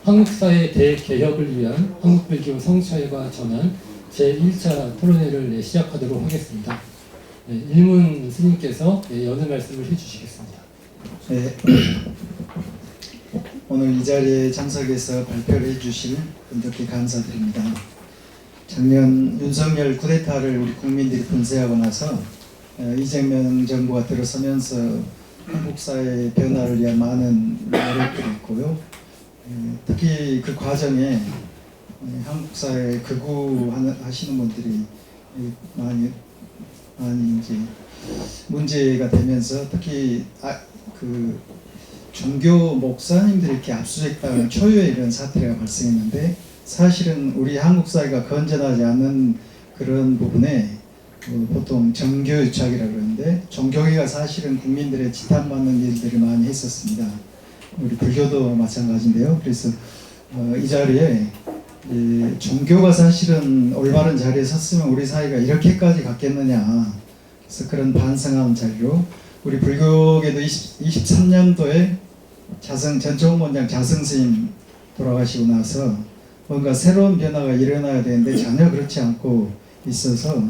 한국사회 대개혁을 위한 한국불교 성찰과 전환 제1차 토론회를 시작하도록 하겠습니다. 일문 스님께서 연회 말씀을 해주시겠습니다. 네, 오늘 이 자리에 참석해서 발표를 해주실 분들께 감사드립니다. 작년 윤석열 쿠데타를 우리 국민들이 분쇄하고 나서 이재명 정부가 들어서면서 한국 사회의 변화를 위한 많은 노력들이 있고요. 특히 그 과정에 한국 사회 극우하시는 분들이 많이 이제 문제가 되면서 특히 그 종교 목사님들이 이렇게 압수수색당한 초유의 이런 사태가 발생했는데, 사실은 우리 한국 사회가 건전하지 않은 그런 부분에 보통 정교유착이라고 그러는데, 종교계가 사실은 국민들의 지탄받는 일들을 많이 했었습니다. 우리 불교도 마찬가지인데요. 그래서 이 자리에 종교가 사실은 올바른 자리에 섰으면 우리 사회가 이렇게까지 갔겠느냐, 그래서 그런 반성하는 자리로 우리 불교계도 23년도에 전총원장 자성스님 돌아가시고 나서 뭔가 새로운 변화가 일어나야 되는데 전혀 그렇지 않고 있어서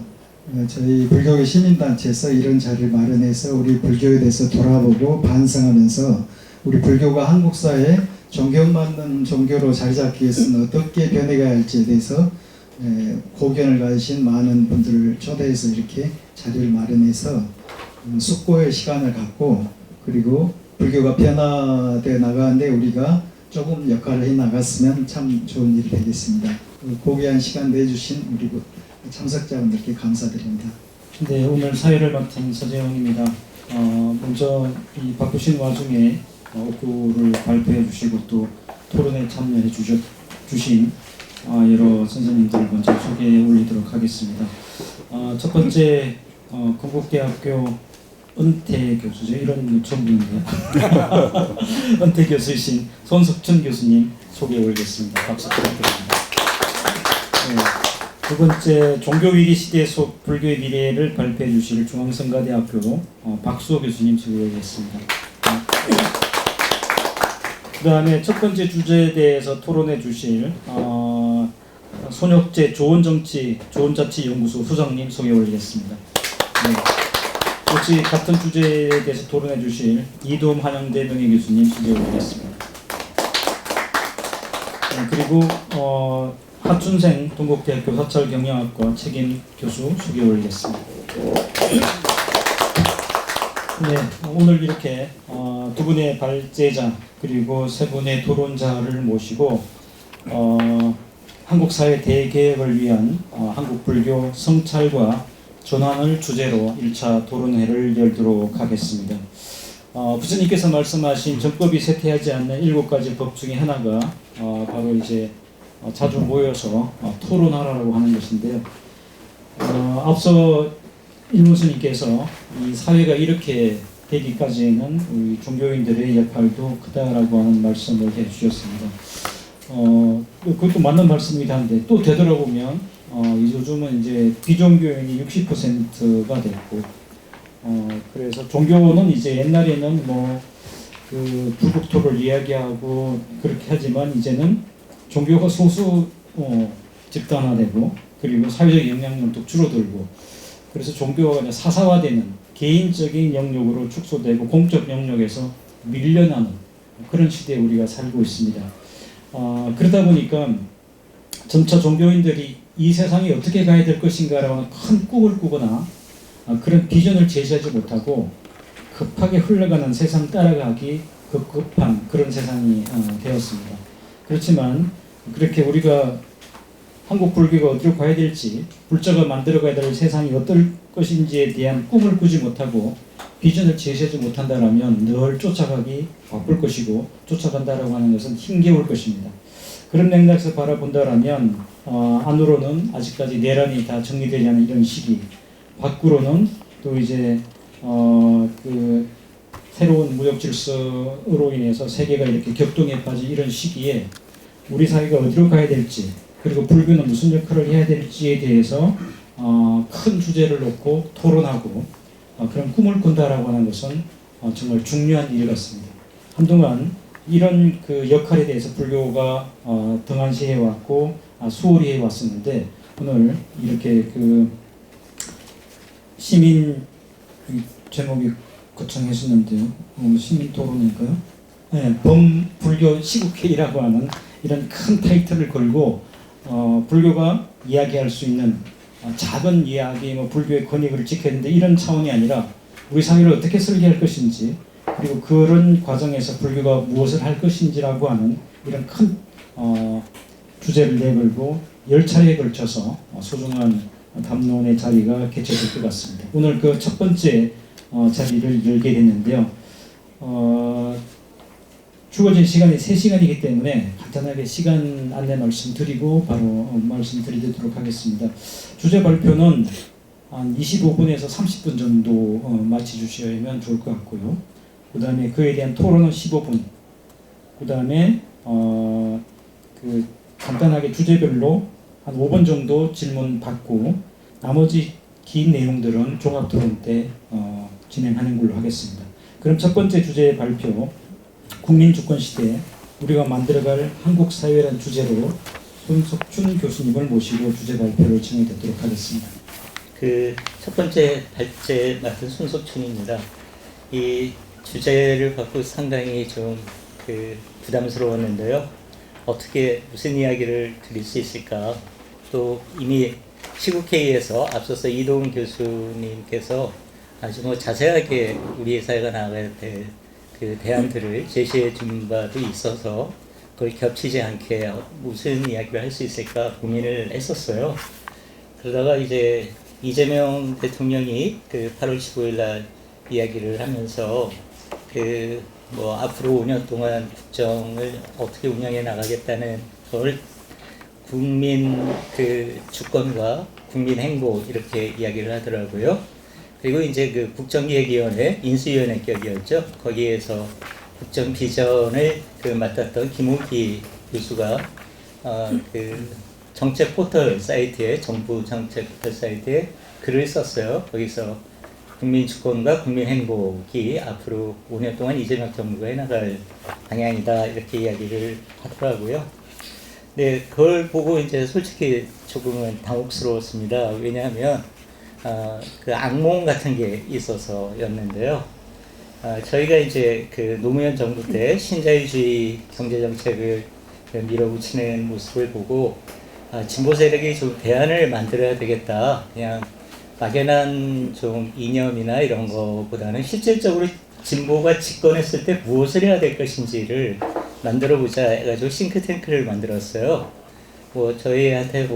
저희 불교계 시민단체에서 이런 자리를 마련해서 우리 불교에 대해서 돌아보고 반성하면서 우리 불교가 한국 사회에 존경받는 종교로 자리 잡기 위해서는 어떻게 변해가야 할지에 대해서 고견을 가지신 많은 분들을 초대해서 이렇게 자리를 마련해서 숙고의 시간을 갖고, 그리고 불교가 변화되어 나가는데 우리가 조금 역할을 해 나갔으면 참 좋은 일이 되겠습니다. 고귀한 시간 내주신 우리 참석자분들께 감사드립니다. 네, 오늘 사회를 맡은 서재영입니다. 먼저 이 바쁘신 와중에 업구를 발표해 주시고 또 토론에 참여해 주신 여러 선생님들을 먼저 소개해 올리도록 하겠습니다. 첫 번째 건국대학교 은퇴 교수죠. 이런 처음 듣는데요. 은퇴 교수이신 손석춘 교수님 소개해 올리겠습니다. 박수 부탁드립니다. 네. 두 번째, 종교위기 시대 속 불교의 미래를 발표해 주실 중앙성가대학교 박수호 교수님 소개해 드리겠습니다. 그 다음에 첫 번째 주제에 대해서 토론해 주실 손혁재 좋은정치 좋은자치연구소 소장님 소개해 올리겠습니다. 네. 역시 같은 주제에 대해서 토론해 주실 이도움 한양대 명예교수님 소개해 올리겠습니다. 네, 그리고 하춘생 동국대학교 사찰경영학과 책임 교수 소개해 올리겠습니다. 네, 오늘 이렇게 두 분의 발제자 그리고 세 분의 토론자를 모시고 한국 사회 대개혁을 위한 한국 불교 성찰과 전환을 주제로 1차 토론회를 열도록 하겠습니다. 부처님께서 말씀하신 정법이 쇠퇴하지 않는 7가지 법 중에 하나가 바로 이제 자주 모여서 토론하라고 하는 것인데요. 앞서 일문스님께서 이 사회가 이렇게 되기까지는 우리 종교인들의 역할도 크다라고 하는 말씀을 해주셨습니다. 그것도 맞는 말씀이긴 한데 또 되돌아보면 요즘은 이제 비종교인이 60%가 됐고, 그래서 종교는 이제 옛날에는 그 불국토를 이야기하고 그렇게 하지만 이제는 종교가 소수 집단화되고 그리고 사회적 영향력도 줄어들고, 그래서 종교가 이제 사사화되는 개인적인 영역으로 축소되고 공적 영역에서 밀려나는 그런 시대에 우리가 살고 있습니다. 그러다 보니까 점차 종교인들이 이 세상이 어떻게 가야 될 것인가라는 큰 꿈을 꾸거나 그런 비전을 제시하지 못하고 급하게 흘러가는 세상 따라가기 급급한 그런 세상이 되었습니다. 그렇지만 그렇게 우리가 한국 불교가 어디로 가야 될지, 불자가 만들어가야 될 세상이 어떨 것인지에 대한 꿈을 꾸지 못하고 비전을 제시하지 못한다면 늘 쫓아가기 바쁠 것이고, 쫓아간다라고 하는 것은 힘겨울 것입니다. 그런 맥락에서 바라본다면 안으로는 아직까지 내란이 다 정리되지 않은 이런 시기, 밖으로는 또 이제 그 새로운 무역 질서로 인해서 세계가 이렇게 격동에 빠진 이런 시기에 우리 사회가 어디로 가야 될지, 그리고 불교는 무슨 역할을 해야 될지에 대해서 큰 주제를 놓고 토론하고 그런 꿈을 꾼다라고 하는 것은 정말 중요한 일 같습니다. 한동안 이런 그 역할에 대해서 불교가 등한시해 왔고 수월히 해 왔었는데 오늘 이렇게 그 시민 제목이 거창했었는데요. 시민 토론일까요? 네, 범불교 시국회의라고 하는 이런 큰 타이틀을 걸고 불교가 이야기할 수 있는 작은 이야기, 뭐 불교의 권익을 지켜야 되는데 이런 차원이 아니라 우리 사회를 어떻게 설계할 것인지 그리고 그런 과정에서 불교가 무엇을 할 것인지라고 하는 이런 큰 주제를 내걸고 10차례에 걸쳐서 소중한 담론의 자리가 개최될 것 같습니다. 오늘 그 첫 번째 자리를 열게 됐는데요. 주어진 시간이 3시간이기 때문에 간단하게 시간 안내 말씀드리고 바로 말씀드리도록 하겠습니다. 주제 발표는 한 25분에서 30분 정도 마치 주시면 좋을 것 같고요. 그 다음에 그에 대한 토론은 15분. 그 다음에 그 간단하게 주제별로 한 5분 정도 질문 받고 나머지 긴 내용들은 종합 토론 때 진행하는 걸로 하겠습니다. 그럼 첫 번째 주제 발표, 국민주권 시대 우리가 만들어갈 한국 사회라는 주제로 손석춘 교수님을 모시고 주제 발표를 진행하도록 하겠습니다. 그 첫 번째 발제 맡은 손석춘입니다. 이 주제를 받고 상당히 좀 부담스러웠는데요. 어떻게 무슨 이야기를 드릴 수 있을까? 또 이미 시국회의에서 앞서서 이동훈 교수님께서 아주 자세하게 우리 사회가 나아가야 될 그 대안들을 제시해 준 바도 있어서 그걸 겹치지 않게 무슨 이야기를 할 수 있을까 고민을 했었어요. 그러다가 이제 이재명 대통령이 8월 15일 날 이야기를 하면서 앞으로 5년 동안 국정을 어떻게 운영해 나가겠다는 걸 국민 주권과 국민 행복 이렇게 이야기를 하더라고요. 그리고 이제 국정기획위원회 인수위원회 격이었죠. 거기에서 국정 비전을 맡았던 김우기 교수가 정책 포털 사이트에 정부 정책 포털 사이트에 글을 썼어요. 거기서 국민 주권과 국민 행복이 앞으로 5년 동안 이재명 정부가 해나갈 방향이다 이렇게 이야기를 하더라고요. 네, 그걸 보고 이제 솔직히 조금은 당혹스러웠습니다. 왜냐하면 악몽 같은 게 있어서였는데요. 저희가 이제 노무현 정부 때 신자유주의 경제 정책을 밀어붙이는 모습을 보고 진보 세력이 좀 대안을 만들어야 되겠다. 그냥 막연한 좀 이념이나 이런 거보다는 실질적으로 진보가 집권했을 때 무엇을 해야 될 것인지를 만들어 보자 해가지고 싱크탱크를 만들었어요. 저희한테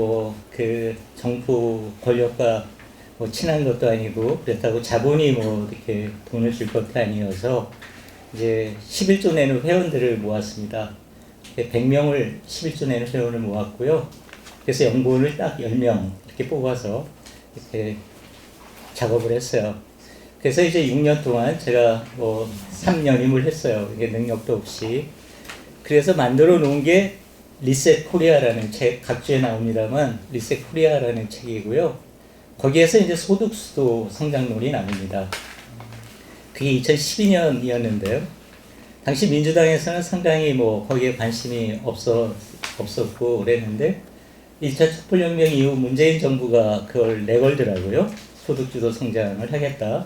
정부 권력과 친한 것도 아니고 그렇다고 자본이 이렇게 돈을 줄 것도 아니어서 이제 11조 내는 회원들을 모았습니다. 100명을 11조 내는 회원을 모았고요. 그래서 연구원을 딱 10명 이렇게 뽑아서 이렇게 작업을 했어요. 그래서 이제 6년 동안 제가 3연임을 했어요. 이게 능력도 없이. 그래서 만들어 놓은 게 리셋 코리아라는 책, 각주에 나옵니다만 리셋 코리아라는 책이고요. 거기에서 이제 소득수도 성장론이 나옵니다. 그게 2012년이었는데요. 당시 민주당에서는 상당히 거기에 관심이 없었고 그랬는데 1차 촛불혁명 이후 문재인 정부가 그걸 내걸더라고요. 소득주도 성장을 하겠다.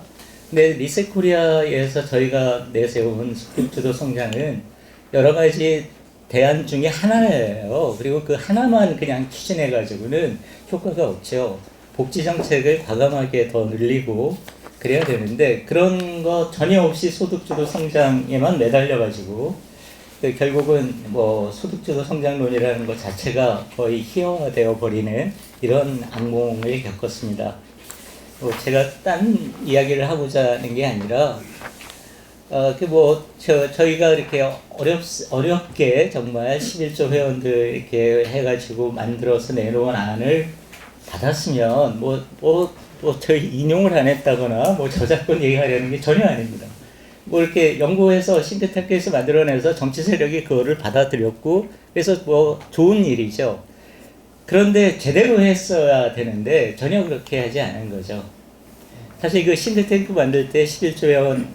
근데 리셋 코리아에서 저희가 내세운 소득주도 성장은 여러 가지 대안 중에 하나예요. 그리고 그 하나만 그냥 추진해가지고는 효과가 없죠. 복지 정책을 과감하게 더 늘리고 그래야 되는데 그런 거 전혀 없이 소득주도 성장에만 매달려가지고 결국은 소득주도 성장론이라는 것 자체가 거의 희화화되어 버리는 이런 악몽을 겪었습니다. 제가 딴 이야기를 하고자 하는 게 아니라 저희가 이렇게 어렵게 정말 11조 회원들 이렇게 해가지고 만들어서 내놓은 안을 받았으면 저희 인용을 안 했다거나 저작권 얘기하려는 게 전혀 아닙니다. 이렇게 연구해서 싱크탱크에서 만들어내서 정치 세력이 그거를 받아들였고 그래서 좋은 일이죠. 그런데 제대로 했어야 되는데 전혀 그렇게 하지 않은 거죠. 사실 그 싱크탱크 만들 때 11조 회원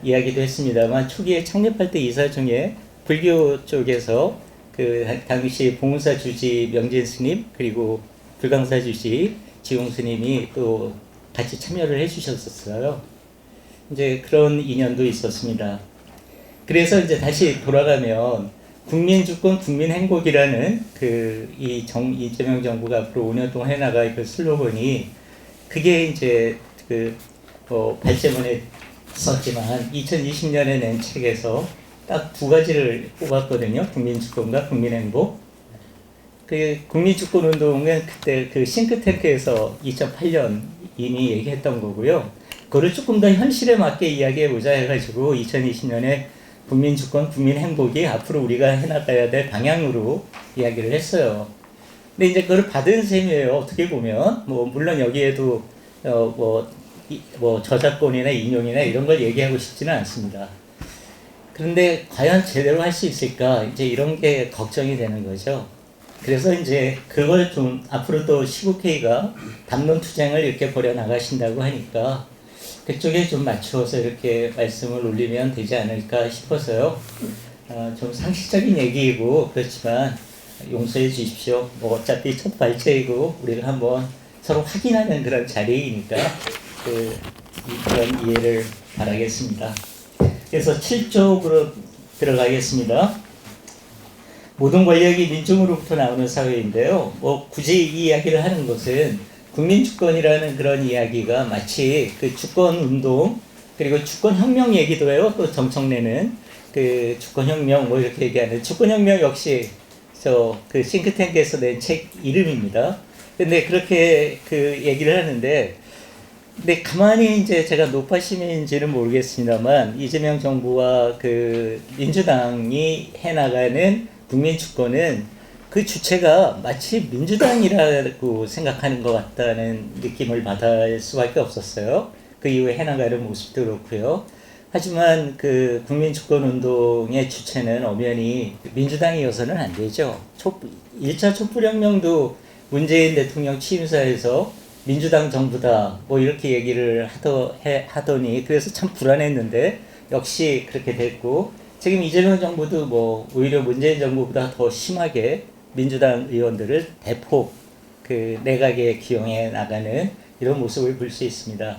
이야기도 했습니다만 초기에 창립할 때 이사 중에 불교 쪽에서 그 당시 봉사 주지 명진 스님 그리고 불광사 주지 지용 스님이 또 같이 참여를 해주셨었어요. 이제 그런 인연도 있었습니다. 그래서 이제 다시 돌아가면 국민주권 국민행복이라는 그 이재명 정부가 앞으로 5년 동안 해나갈 그 슬로건이 그게 이제 그 발제문에 썼지만 2020년에 낸 책에서 딱 두 가지를 뽑았거든요. 국민주권과 국민행복. 그 국민주권 운동은 그때 그 싱크탱크에서 2008년 이미 얘기했던 거고요. 그거를 조금 더 현실에 맞게 이야기해보자 해가지고 2020년에 국민주권, 국민행복이 앞으로 우리가 해나가야 될 방향으로 이야기를 했어요. 근데 이제 그걸 받은 셈이에요. 어떻게 보면 물론 여기에도 저작권이나 인용이나 이런 걸 얘기하고 싶지는 않습니다. 그런데 과연 제대로 할 수 있을까? 이제 이런 게 걱정이 되는 거죠. 그래서 이제 그걸 좀 앞으로 또 시국회의가 담론 투쟁을 이렇게 벌여 나가신다고 하니까 그쪽에 좀 맞추어서 이렇게 말씀을 올리면 되지 않을까 싶어서요. 좀 상식적인 얘기이고 그렇지만 용서해 주십시오. 어차피 첫 발제이고 우리가 한번 서로 확인하는 그런 자리이니까 그런 이해를 바라겠습니다. 그래서 7쪽으로 들어가겠습니다. 모든 권력이 민중으로부터 나오는 사회인데요. 굳이 이 이야기를 하는 것은 국민주권이라는 그런 이야기가 마치 그 주권운동 그리고 주권혁명 얘기도 해요. 또 정청래는 그 주권혁명 이렇게 얘기하는 주권혁명 역시 그 싱크탱크에서 낸 책 이름입니다. 근데 그렇게 그 얘기를 하는데 근데 가만히 이제 제가 노파심인지는 모르겠습니다만 이재명 정부와 그 민주당이 해나가는 국민주권은 그 주체가 마치 민주당이라고 생각하는 것 같다는 느낌을 받을 수밖에 없었어요. 그 이후에 해나가는 모습도 그렇고요. 하지만 그 국민주권운동의 주체는 엄연히 민주당이어서는 안 되죠. 1차 촛불혁명도 문재인 대통령 취임사에서 민주당 정부다 이렇게 얘기를 하더니 그래서 참 불안했는데 역시 그렇게 됐고 지금 이재명 정부도 오히려 문재인 정부보다 더 심하게 민주당 의원들을 대폭 그 내각에 기용해 나가는 이런 모습을 볼 수 있습니다.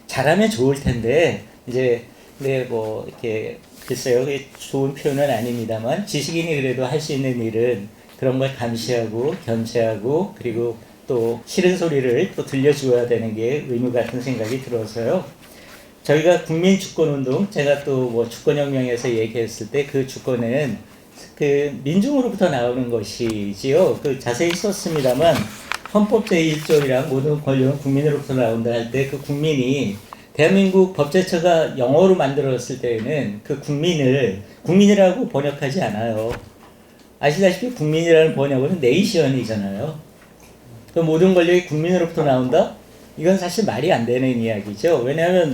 잘하면 좋을 텐데 이제 이렇게 글쎄요 좋은 표현은 아닙니다만 지식인이 그래도 할 수 있는 일은 그런 걸 감시하고 견제하고 그리고 또 싫은 소리를 또 들려주어야 되는 게 의무 같은 생각이 들어서요. 저희가 국민주권운동, 제가 또 주권혁명에서 얘기했을 때 그 주권은 그 민중으로부터 나오는 것이지요. 그 자세히 썼습니다만 헌법 제1조이랑 모든 권력은 국민으로부터 나온다 할 때 그 국민이 대한민국 법제처가 영어로 만들었을 때에는 그 국민이라고 번역하지 않아요. 아시다시피 국민이라는 번역은 네이션이잖아요. 그 모든 권력이 국민으로부터 나온다? 이건 사실 말이 안 되는 이야기죠. 왜냐하면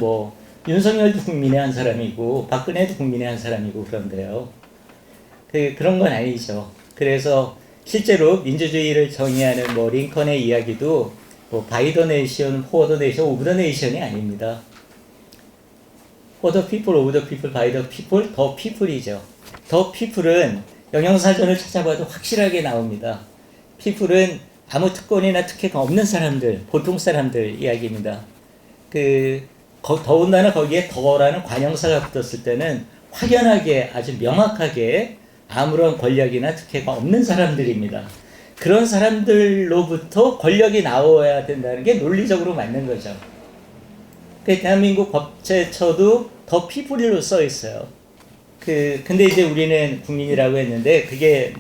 윤석열도 국민의 한 사람이고 박근혜도 국민의 한 사람이고 그런데요. 그런 건 아니죠. 그래서 실제로 민주주의를 정의하는 링컨의 이야기도 by the nation, for the nation, of the nation이 아닙니다. for the people, of the people, by the people, the people이죠. the people은 영영사전을 찾아봐도 확실하게 나옵니다. people은 아무 특권이나 특혜가 없는 사람들, 보통 사람들 이야기입니다. 더군다나 거기에 더라는 관형사가 붙었을 때는 확연하게 아주 명확하게 아무런 권력이나 특혜가 없는 사람들입니다. 그런 사람들로부터 권력이 나와야 된다는 게 논리적으로 맞는 거죠. 대한민국 법제처도 더 피플로 써 있어요. 근데 이제 우리는 국민이라고 했는데 그게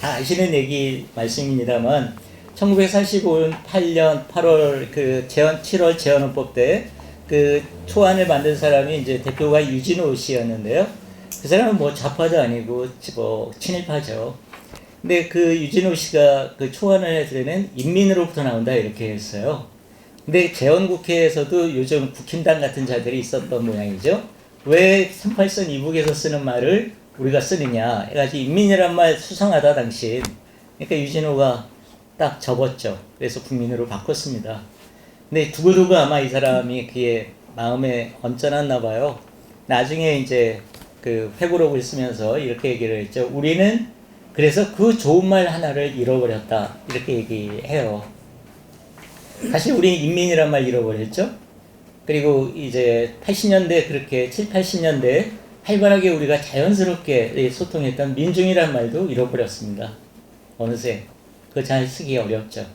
다 아시는 말씀입니다만 1948년 8월 7월 재헌헌법 때 그 초안을 만든 사람이 이제 대표가 유진호 씨였는데요. 그 사람은 좌파도 아니고 친일파죠. 근데 그 유진호 씨가 그 초안을 했을 때는 인민으로부터 나온다 이렇게 했어요. 근데 재헌국회에서도 요즘 국힘당 같은 자들이 있었던 모양이죠. 왜 38선 이북에서 쓰는 말을 우리가 쓰느냐 해가지고 인민이란 말 수상하다 당신. 그러니까 유진호가 딱 접었죠. 그래서 국민으로 바꿨습니다. 근데 두고두고 아마 이 사람이 그게 마음에 언짢았나 봐요. 나중에 이제 그 회고록을 쓰면서 이렇게 얘기를 했죠. 우리는 그래서 그 좋은 말 하나를 잃어버렸다. 이렇게 얘기해요. 사실 우리 인민이란 말 잃어버렸죠. 그리고 이제 80년대 그렇게 7, 80년대 활발하게 우리가 자연스럽게 소통했던 민중이란 말도 잃어버렸습니다. 어느새 그거 잘 쓰기 어렵죠.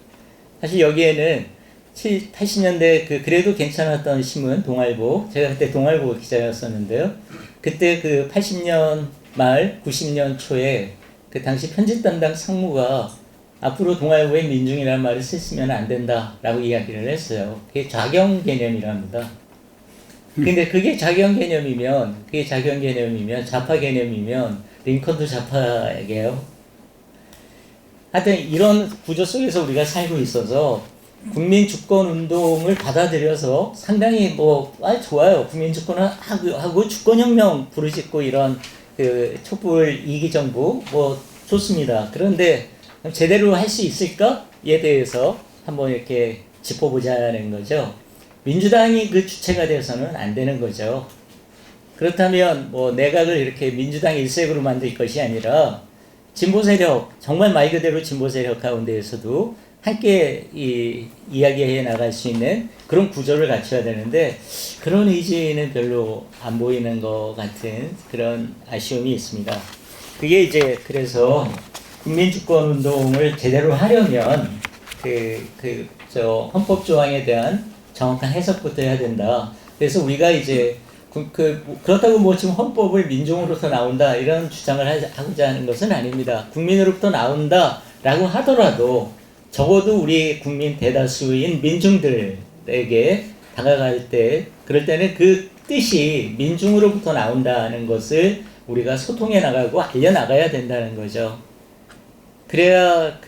사실 여기에는 80년대 그래도 괜찮았던 신문 동아일보, 제가 그때 동아일보 기자였었는데요. 그때 그 80년 말 90년 초에 그 당시 편집 담당 상무가 앞으로 동아일보에 민중이라는 말을 쓰시면 안 된다라고 이야기를 했어요. 그게 좌경 개념이랍니다. 근데 그게 좌경 개념이면 좌파 개념이면 링컨도 좌파에게요. 하여튼 이런 구조 속에서 우리가 살고 있어서 국민 주권 운동을 받아들여서 상당히 좋아요. 국민 주권을 하고 주권혁명 부르짖고 이런 그 촛불 2기 정부 좋습니다. 그런데 제대로 할 수 있을까에 대해서 한번 이렇게 짚어보자는 거죠. 민주당이 그 주체가 돼서는 안 되는 거죠. 그렇다면 내각을 이렇게 민주당 일색으로 만들 것이 아니라 진보 세력, 정말 말 그대로 진보 세력 가운데에서도 함께 이야기해 나갈 수 있는 그런 구조를 갖춰야 되는데 그런 의지는 별로 안 보이는 것 같은 그런 아쉬움이 있습니다. 그게 이제 그래서 국민주권 운동을 제대로 하려면 헌법 조항에 대한 정확한 해석부터 해야 된다. 그래서 우리가 이제 그렇다고 지금 헌법을 민중으로부터 나온다 이런 주장을 하고자 하는 것은 아닙니다. 국민으로부터 나온다라고 하더라도 적어도 우리 국민 대다수인 민중들에게 다가갈 때 그럴 때는 그 뜻이 민중으로부터 나온다는 것을 우리가 소통해 나가고 알려 나가야 된다는 거죠. 그래야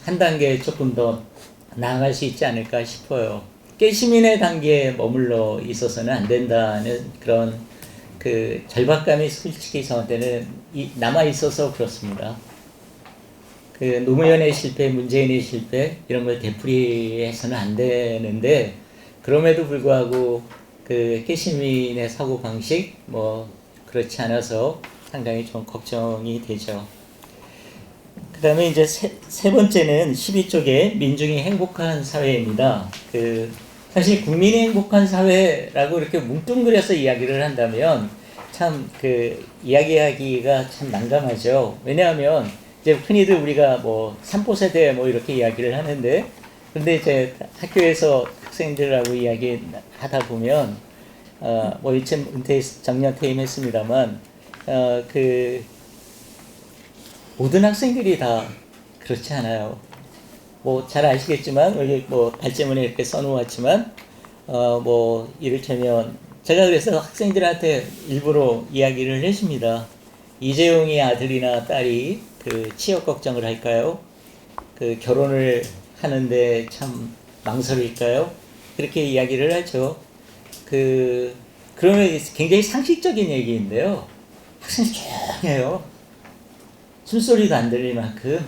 한 단계 조금 더 나아갈 수 있지 않을까 싶어요. 깨시민의 단계에 머물러 있어서는 안 된다는 그런 절박감이 솔직히 저한테는 남아 있어서 그렇습니다. 노무현의 실패, 문재인의 실패 이런 걸 되풀이해서는 안 되는데 그럼에도 불구하고 깨시민의 사고 방식 그렇지 않아서 상당히 좀 걱정이 되죠. 그 다음에 이제 세 번째는 12쪽에 민중이 행복한 사회입니다. 사실 국민이 행복한 사회라고 이렇게 뭉뚱그려서 이야기를 한다면 참 이야기하기가 참 난감하죠. 왜냐하면 이제 흔히들 우리가 3포 세대 이렇게 이야기를 하는데 근데 이제 학교에서 학생들하고 이야기하다 보면 이쯤 정년 퇴임했습니다만 모든 학생들이 다 그렇지 않아요. 잘 아시겠지만 여기 발제문에 이렇게 써놓았지만 이를테면 제가 그래서 학생들한테 일부러 이야기를 해줍니다. 이재용이 아들이나 딸이 취업 걱정을 할까요? 결혼을 하는데 참 망설일까요? 그렇게 이야기를 하죠. 그러면 굉장히 상식적인 얘기인데요. 학생이 조용해요. 숨소리도 안 들릴 만큼.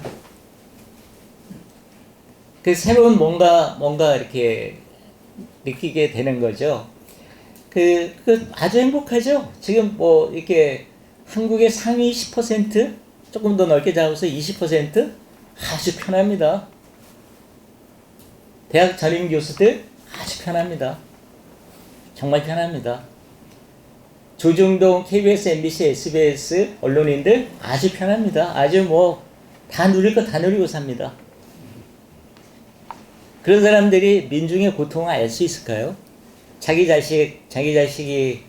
새로운 뭔가 이렇게 느끼게 되는 거죠. 아주 행복하죠. 지금 이렇게 한국의 상위 10%? 조금 더 넓게 잡아서 20%? 아주 편합니다. 대학 전임 교수들 아주 편합니다. 정말 편합니다. 조중동, KBS, MBC, SBS 언론인들 아주 편합니다. 아주 다 누릴 거 다 누리고 삽니다. 그런 사람들이 민중의 고통을 알 수 있을까요? 자기 자식이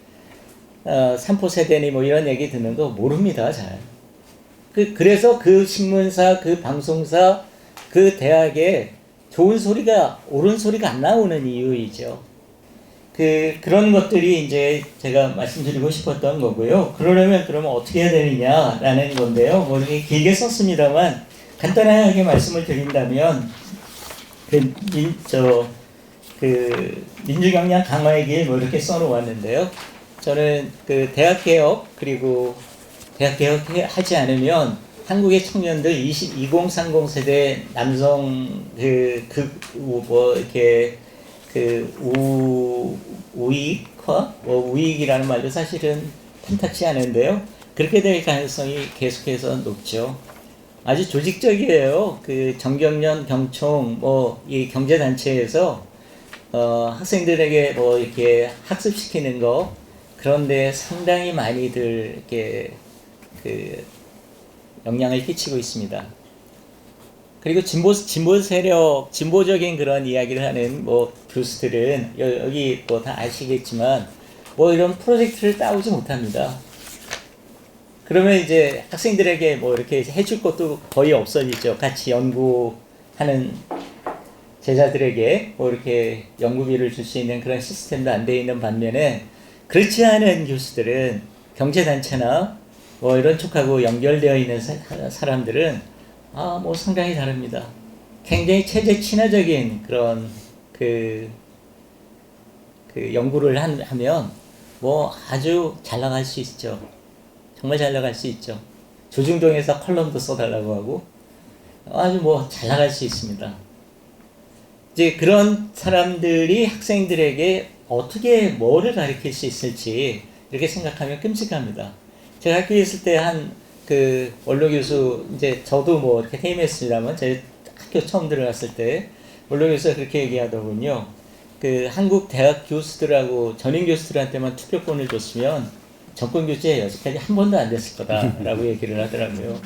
3포 세대니 이런 얘기 듣는 거 모릅니다, 잘. 그래서 그 신문사, 그 방송사, 그 대학에 좋은 소리가, 옳은 소리가 안 나오는 이유이죠. 그런 것들이 이제 제가 말씀드리고 싶었던 거고요. 그러면 어떻게 해야 되느냐라는 건데요. 이렇게 길게 썼습니다만 간단하게 말씀을 드린다면 민주경량 강화의 길 이렇게 써놓았는데요. 저는 대학개혁 그리고 대학개혁 하지 않으면 한국의 청년들 2030 세대 남성 우익 폐역화, 뭐 우익이라는 말도 사실은 탐탁치 않은데요. 그렇게 될 가능성이 계속해서 높죠. 아주 조직적이에요. 그 정경련, 경총, 뭐 이 경제단체에서 학생들에게 뭐 이렇게 학습시키는 거, 그런데 상당히 많이들 이렇게 그 영향을 끼치고 있습니다. 그리고 진보 세력, 진보적인 그런 이야기를 하는 뭐 교수들은 여기 뭐 다 아시겠지만 뭐 이런 프로젝트를 따오지 못합니다. 그러면 이제 학생들에게 뭐 이렇게 해줄 것도 거의 없어지죠. 같이 연구하는 제자들에게 뭐 이렇게 연구비를 줄 수 있는 그런 시스템도 안 돼 있는 반면에, 그렇지 않은 교수들은 경제단체나 뭐 이런 쪽하고 연결되어 있는 사람들은 뭐 상당히 다릅니다. 굉장히 체제 친화적인 그런 그 연구를 하면 뭐 아주 잘 나갈 수 있죠. 정말 잘 나갈 수 있죠. 조중동에서 컬럼도 써달라고 하고 아주 뭐 잘 나갈 수 있습니다. 이제 그런 사람들이 학생들에게 어떻게 뭐를 가르칠 수 있을지 이렇게 생각하면 끔찍합니다. 제가 학교에 있을 때 그 원로 교수, 이제 저도 뭐 이렇게 퇴임했습니다만 제 학교 처음 들어갔을 때 원로 교수가 그렇게 얘기하더군요. 그 한국 대학 교수들하고 전임 교수들한테만 투표권을 줬으면 정권 교체 여지까지 한 번도 안 됐을 거다라고 얘기를 하더라고요.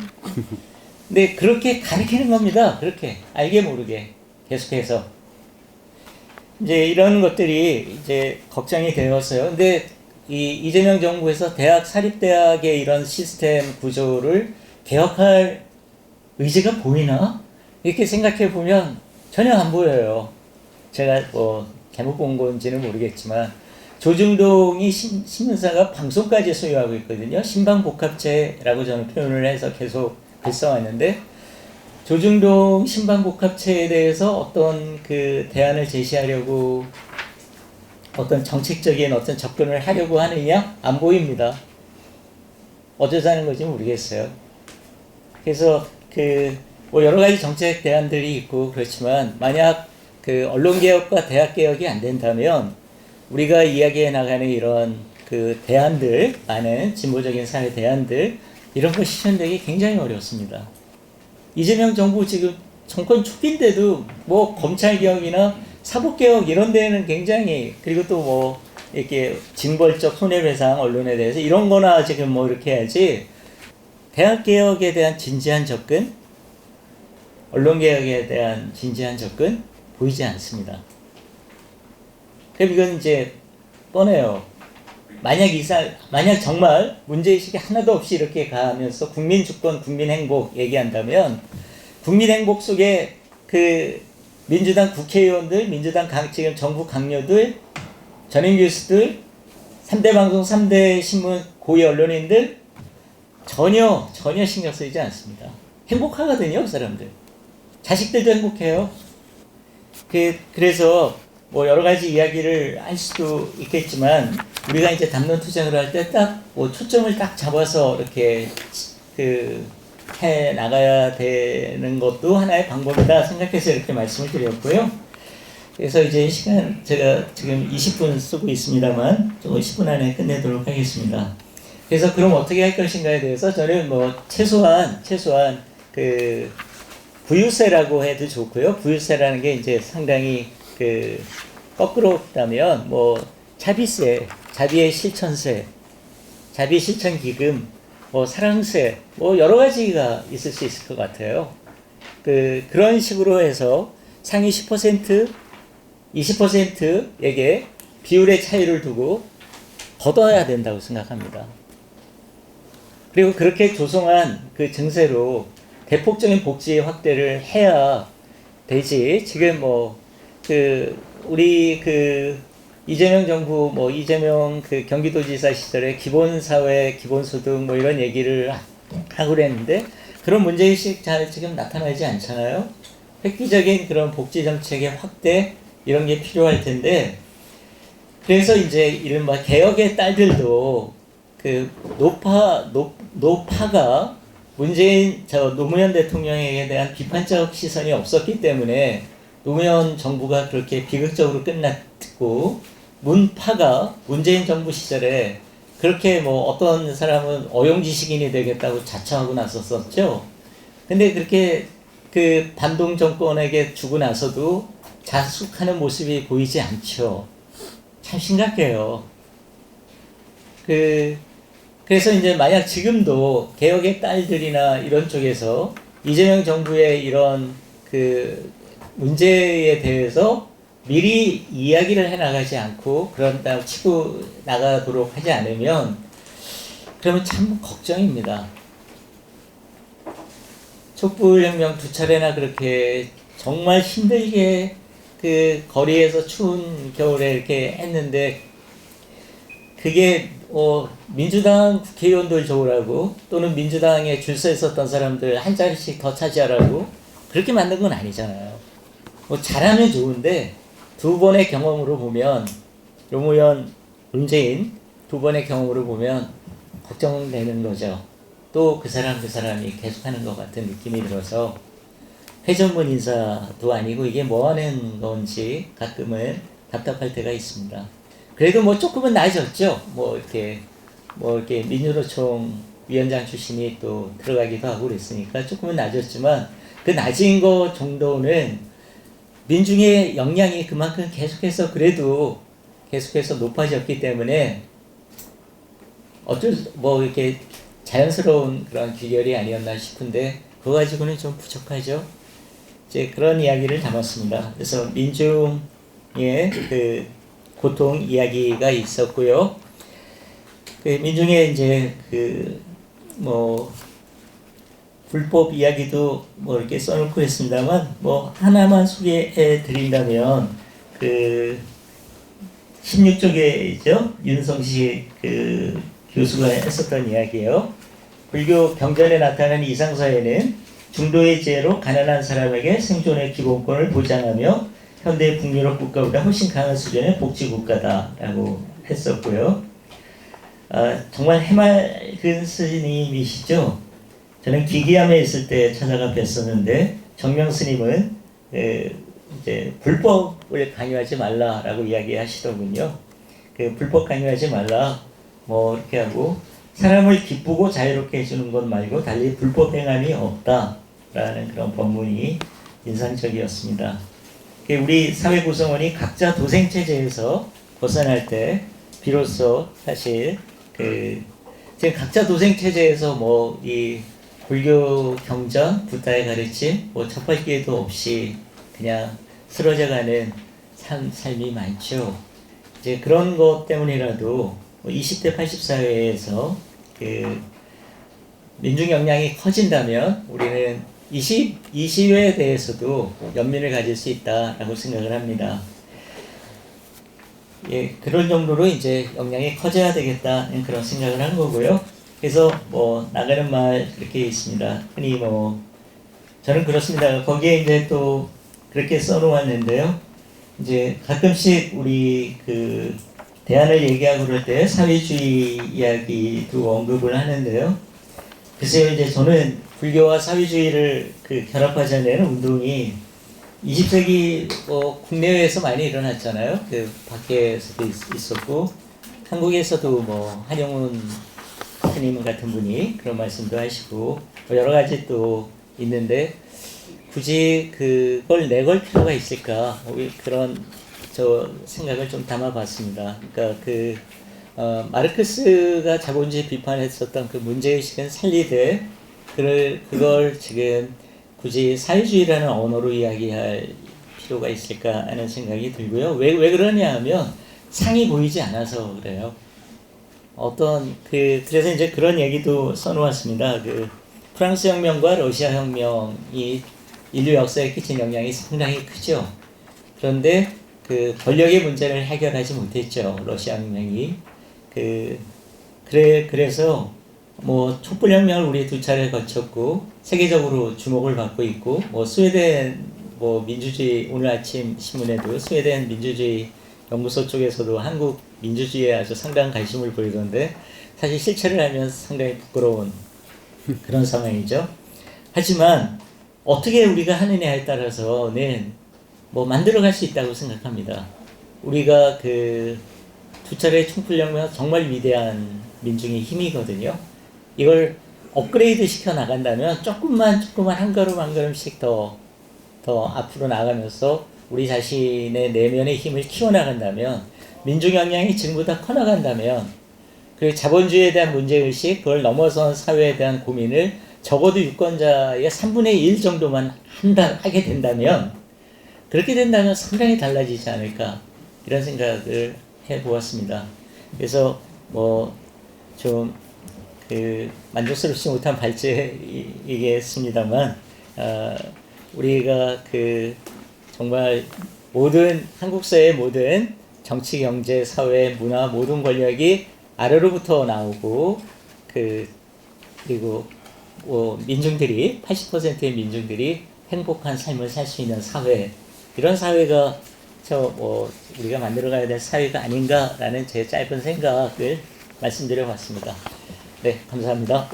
근데 그렇게 가르치는 겁니다. 그렇게 알게 모르게 계속해서 이제 이런 것들이 이제 걱정이 되었어요. 근데 이재명 정부에서 사립대학의 이런 시스템 구조를 개혁할 의지가 보이나? 이렇게 생각해 보면 전혀 안 보여요. 제가 뭐 잘못 본 건지는 모르겠지만 조중동이 신문사가 방송까지 소유하고 있거든요. 신방복합체라고 저는 표현을 해서 계속 글써왔는데, 조중동 신방복합체에 대해서 어떤 그 대안을 제시하려고 어떤 정책적인 어떤 접근을 하려고 하느냐? 안 보입니다. 어쩌자는 건지 모르겠어요. 그래서 뭐 여러 가지 정책 대안들이 있고 그렇지만, 만약 그 언론개혁과 대학개혁이 안 된다면 우리가 이야기해 나가는 이런 그 대안들, 많은 진보적인 사회 대안들, 이런 거 실현되기 굉장히 어렵습니다. 이재명 정부 지금 정권 초기인데도 뭐 검찰개혁이나 사법개혁 이런 데는 굉장히, 그리고 또 뭐 이렇게 징벌적 손해배상 언론에 대해서 이런 거나 지금 뭐 이렇게 해야지, 대학개혁에 대한 진지한 접근, 언론개혁에 대한 진지한 접근 보이지 않습니다. 그럼 이건 이제 뻔해요. 만약 정말 문제의식이 하나도 없이 이렇게 가면서 국민주권, 국민행복 얘기한다면, 국민행복 속에 그 민주당 국회의원들, 민주당 지금 정부 강요들, 전임 교수들, 3대 방송, 3대 신문, 고위 언론인들 전혀 신경 쓰이지 않습니다. 행복하거든요, 그 사람들. 자식들도 행복해요. 그래서 뭐 여러 가지 이야기를 할 수도 있겠지만, 우리가 이제 담론 투쟁을 할 때 딱 뭐 초점을 딱 잡아서 이렇게 해 나가야 되는 것도 하나의 방법이다 생각해서 이렇게 말씀을 드렸고요. 그래서 이제 시간 제가 지금 20분 쓰고 있습니다만 조금 10분 안에 끝내도록 하겠습니다. 그래서 그럼 어떻게 할 것인가에 대해서 저는 뭐 최소한 그 부유세라고 해도 좋고요. 부유세라는 게 이제 상당히 거꾸로다면 뭐 자비세, 자비의 실천세, 자비 실천 기금, 뭐 사랑세, 뭐 여러 가지가 있을 수 있을 것 같아요. 그런 식으로 해서 상위 10%, 20%에게 비율의 차이를 두고 걷어야 된다고 생각합니다. 그리고 그렇게 조성한 그 증세로 대폭적인 복지 확대를 해야 되지. 지금 뭐 우리 이재명 정부, 뭐 이재명 경기도지사 시절에 기본사회, 기본소득 뭐 이런 얘기를 하고 그랬는데, 그런 문제의식 잘 지금 나타나지 않잖아요. 획기적인 그런 복지정책의 확대, 이런 게 필요할 텐데, 그래서 이제 이른바 개혁의 딸들도 노파가 노무현 대통령에 대한 비판적 시선이 없었기 때문에 노무현 정부가 그렇게 비극적으로 끝났고, 문파가 문재인 정부 시절에 그렇게 뭐 어떤 사람은 어용지식인이 되겠다고 자처하고 나섰었죠. 근데 그렇게 그 반동 정권에게 주고 나서도 자숙하는 모습이 보이지 않죠. 참 심각해요. 그래서 이제 만약 지금도 개혁의 딸들이나 이런 쪽에서 이재명 정부의 이런 그 문제에 대해서 미리 이야기를 해나가지 않고 그런다 치고 나가도록 하지 않으면 그러면 참 걱정입니다. 촛불혁명 2차례나 그렇게 정말 힘들게 그 거리에서 추운 겨울에 이렇게 했는데 그게 민주당 국회의원들 좋으라고 또는 민주당에 줄 서 있었던 사람들 한 자리씩 더 차지하라고 그렇게 만든 건 아니잖아요. 잘하면 좋은데 두 번의 경험으로 보면 노무현, 문재인 두 번의 경험으로 보면 걱정되는 거죠. 또 그 사람이 계속하는 것 같은 느낌이 들어서 회전문 인사도 아니고 이게 뭐 하는 건지 가끔은 답답할 때가 있습니다. 그래도 뭐 조금은 나아졌죠. 뭐 이렇게 민주노총 위원장 출신이 또 들어가기도 하고 그랬으니까 조금은 나아졌지만 그 낮은 거 정도는 민중의 역량이 그만큼 계속해서 높아졌기 때문에 이렇게 자연스러운 그런 귀결이 아니었나 싶은데 그거 가지고는 좀 부족하죠. 이제 그런 이야기를 담았습니다. 그래서 민중의 그 고통 이야기가 있었고요. 그 민중의 이제 불법 이야기도 이렇게 써놓고 했습니다만 하나만 소개해 드린다면 16쪽에죠. 윤성식 교수가 했었던 이야기예요. 불교 경전에 나타나는 이상사회는 중도의 지혜로 가난한 사람에게 생존의 기본권을 보장하며 현대 북유럽 국가보다 훨씬 강한 수준의 복지국가다라고 했었고요. 정말 해맑은 스님이시죠. 저는 기기암에 있을 때 찾아가 뵀었는데 정명 스님은 이제 불법을 강요하지 말라라고 이야기하시더군요. 불법 강요하지 말라 이렇게 하고 사람을 기쁘고 자유롭게 해주는 것 말고 달리 불법 행함이 없다라는 그런 법문이 인상적이었습니다. 우리 사회 구성원이 각자 도생 체제에서 벗어날 때 비로소 사실 지금 각자 도생 체제에서 이 불교 경전, 부다의 가르침, 첫발기에도 없이 그냥 쓰러져가는 삶이 많죠. 이제 그런 것 때문이라도 20대 80 사회에서 민중 역량이 커진다면 우리는 20에 대해서도 연민을 가질 수 있다라고 생각을 합니다. 그런 정도로 이제 역량이 커져야 되겠다는 그런 생각을 한 거고요. 그래서 나가는 말 그렇게 있습니다. 흔히 저는 그렇습니다. 거기에 이제 또 그렇게 써놓았는데요. 이제 가끔씩 우리 대안을 얘기하고 그럴 때 사회주의 이야기도 언급을 하는데요. 글쎄요, 이제 저는 불교와 사회주의를 결합하자는 운동이 20세기 국내외에서 많이 일어났잖아요. 밖에서도 있었고 한국에서도 한영훈 스님 같은 분이 그런 말씀도 하시고 여러 가지 또 있는데 굳이 그걸 내걸 필요가 있을까 그런 생각을 좀 담아봤습니다. 그러니까 마르크스가 자본주의 비판했었던 그 문제의식은 살리되 그걸 지금 굳이 사회주의라는 언어로 이야기할 필요가 있을까 하는 생각이 들고요. 왜 그러냐 하면 상이 보이지 않아서 그래요. 그래서 이제 그런 얘기도 써놓았습니다. 프랑스 혁명과 러시아 혁명이 인류 역사에 끼친 영향이 상당히 크죠. 그런데 권력의 문제를 해결하지 못했죠. 러시아 혁명이. 그래서 촛불혁명을 우리 2차례 거쳤고 세계적으로 주목을 받고 있고 스웨덴 민주주의 오늘 아침 신문에도 스웨덴 민주주의 연구소 쪽에서도 한국 민주주의에 아주 상당한 관심을 보이던데 사실 실체를 알면 상당히 부끄러운 그런 상황이죠. 하지만 어떻게 우리가 하느냐에 따라서는 만들어갈 수 있다고 생각합니다. 우리가 두 차례 총풍령면 정말 위대한 민중의 힘이거든요. 이걸 업그레이드 시켜 나간다면 조금만 한 걸음 한 걸음씩 더 앞으로 나가면서 우리 자신의 내면의 힘을 키워나간다면, 민중영향이 지금보다 커나간다면, 그 자본주의에 대한 문제의식, 그걸 넘어선 사회에 대한 고민을 적어도 유권자의 3분의 1 정도만 하게 된다면, 그렇게 된다면 상당히 달라지지 않을까, 이런 생각을 해보았습니다. 그래서 좀 만족스럽지 못한 발제이겠습니다만, 우리가 정말 모든 한국 사회의 모든 정치, 경제, 사회, 문화 모든 권력이 아래로부터 나오고, 그리고 민중들이 80%의 민중들이 행복한 삶을 살 수 있는 사회, 이런 사회가 우리가 만들어가야 될 사회가 아닌가라는 제 짧은 생각을 말씀드려봤습니다. 네, 감사합니다.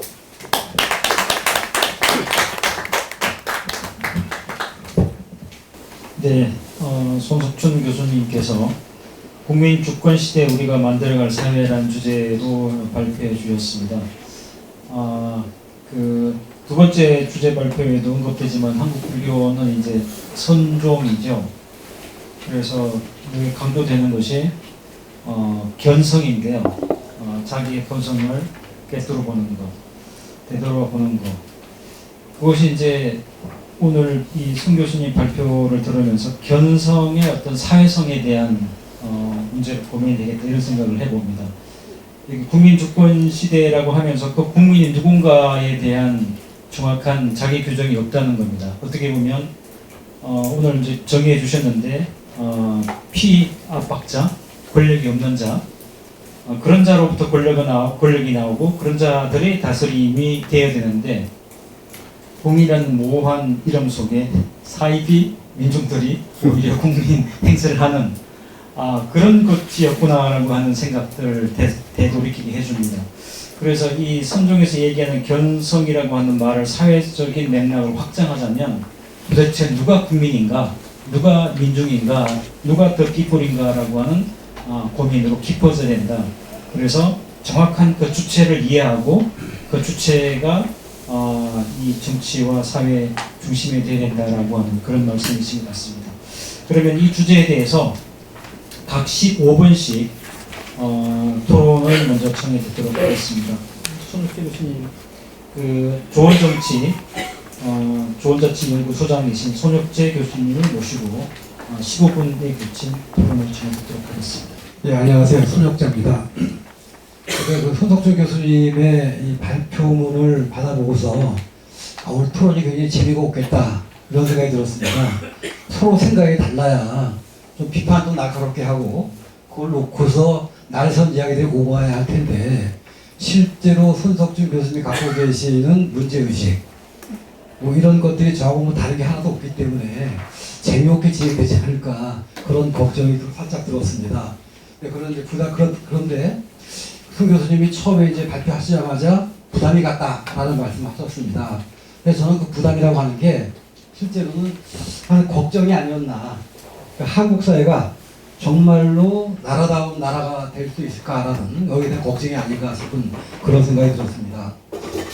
네, 손석준 교수님께서 국민 주권 시대 우리가 만들어갈 사회라는 주제로 발표해 주셨습니다. 두 번째 주제 발표에도 언급되지만 한국 불교는 이제 선종이죠. 그래서 여기 강조되는 것이 견성인데요. 자기의 본성을 되돌아보는 것. 그것이 이제 오늘 이 손 교수님 발표를 들으면서 견성의 어떤 사회성에 대한 문제를 고민이 되겠다, 이런 생각을 해봅니다. 국민 주권 시대라고 하면서 그 국민이 누군가에 대한 정확한 자기 규정이 없다는 겁니다. 어떻게 보면 오늘 이제 정의해 주셨는데 피압박자, 권력이 없는 자, 그런 자로부터 권력이 나오고 그런 자들의 다스림이 되어야 되는데, 공이라는 모호한 이름 속에 사이비 민중들이 오히려 국민 행세를 하는 그런 것이었구나라고 하는 생각들을 되돌이키게 해줍니다. 그래서 이 선종에서 얘기하는 견성이라고 하는 말을 사회적인 맥락으로 확장하자면, 도대체 누가 국민인가, 누가 민중인가, 누가 더 피플인가라고 하는 고민으로 깊어져야 된다. 그래서 정확한 그 주체를 이해하고 그 주체가 이 정치와 사회 중심에 되어야 된다라고 하는 그런 말씀이신 것 같습니다. 그러면 이 주제에 대해서 각 15분씩 토론을 먼저 청해 듣도록 하겠습니다. 손석희 교수님, 조원자치 연구소장이신 손혁재 교수님을 모시고 15분의 교친 토론을 청해 듣도록 하겠습니다. 예, 안녕하세요. 손혁재입니다. 그 손석준 교수님의 이 발표문을 받아보고서 오늘 토론이 굉장히 재미가 없겠다, 이런 생각이 들었습니다. 서로 생각이 달라야 좀 비판도 날카롭게 하고 그걸 놓고서 날선 이야기들이 오가야 할 텐데, 실제로 손석준 교수님이 갖고 계시는 문제의식 이런 것들이 저하고 다른 게 하나도 없기 때문에 재미없게 진행되지 않을까, 그런 걱정이 살짝 들었습니다. 그런데 손 교수님이 처음에 이제 발표하시자마자 부담이 갔다라는 말씀하셨습니다. 그래서 저는 그 부담이라고 하는 게 실제로는 한 걱정이 아니었나, 한국 사회가 정말로 나라다운 나라가 될 수 있을까라는 여기에 대한 걱정이 아닌가 싶은 그런 생각이 들었습니다.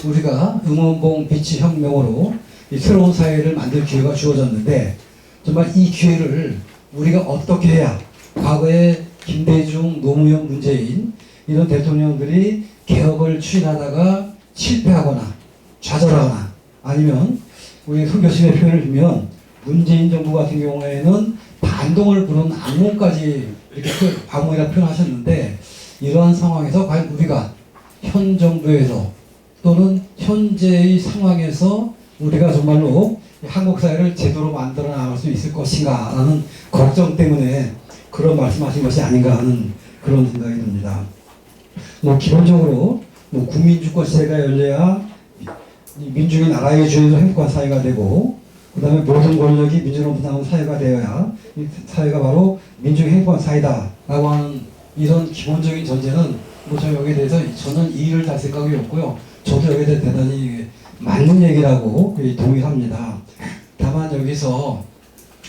우리가 응원봉 비치 혁명으로 이 새로운 사회를 만들 기회가 주어졌는데, 정말 이 기회를 우리가 어떻게 해야 과거에 김대중, 노무현, 문재인 이런 대통령들이 개혁을 추진하다가 실패하거나 좌절하거나, 아니면 우리 손 교수님의 표현을 주면 문재인 정부 같은 경우에는 반동을 부는 악몽까지 이렇게 악몽이라 표현하셨는데, 이러한 상황에서 과연 우리가 현 정부에서 또는 현재의 상황에서 우리가 정말로 한국 사회를 제대로 만들어 나갈 수 있을 것인가 라는 걱정 때문에 그런 말씀하신 것이 아닌가 하는 그런 생각이 듭니다. 기본적으로 국민주권 시대가 열려야 민중이 나라의 주인으로 행복한 사회가 되고, 그 다음에 모든 권력이 민주로부터 나온 사회가 되어야 이 사회가 바로 민중의 행복한 사회다라고 하는 이런 기본적인 전제는 저 여기에 대해서 저는 이의를 달 생각이 없고요. 저도 여기에 대해서 대단히 맞는 얘기라고 동의합니다. 다만 여기서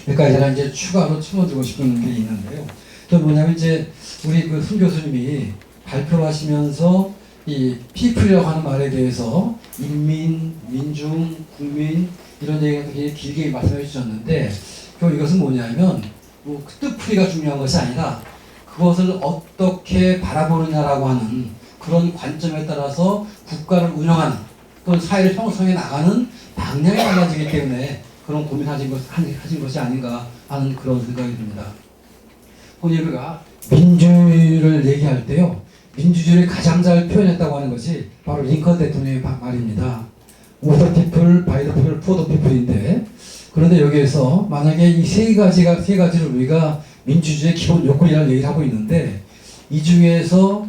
몇 가지 제가 이제 추가로 첨언드리고 싶은 게 있는데요. 또 뭐냐면 이제 우리 그 손 교수님이 발표하시면서 이 피플이라고 하는 말에 대해서 인민, 민중, 국민 이런 얘기가 굉장히 길게 말씀해 주셨는데 결국 이것은 뭐냐면 뭐 뜻풀이가 중요한 것이 아니라 그것을 어떻게 바라보느냐라고 하는 그런 관점에 따라서 국가를 운영하는 또는 사회를 형성해 나가는 방향이 달라지기 때문에 그런 고민하신 것이 아닌가 하는 그런 생각이 듭니다. 흔히 우리가 민주주의를 얘기할 때요, 민주주의를 가장 잘 표현했다고 하는 것이 바로 링컨 대통령의 말입니다. Of the people, by the people, for the people인데, 그런데 여기에서 만약에 이 세 가지를 우리가 민주주의의 기본 요건이라는 얘기를 하고 있는데, 이 중에서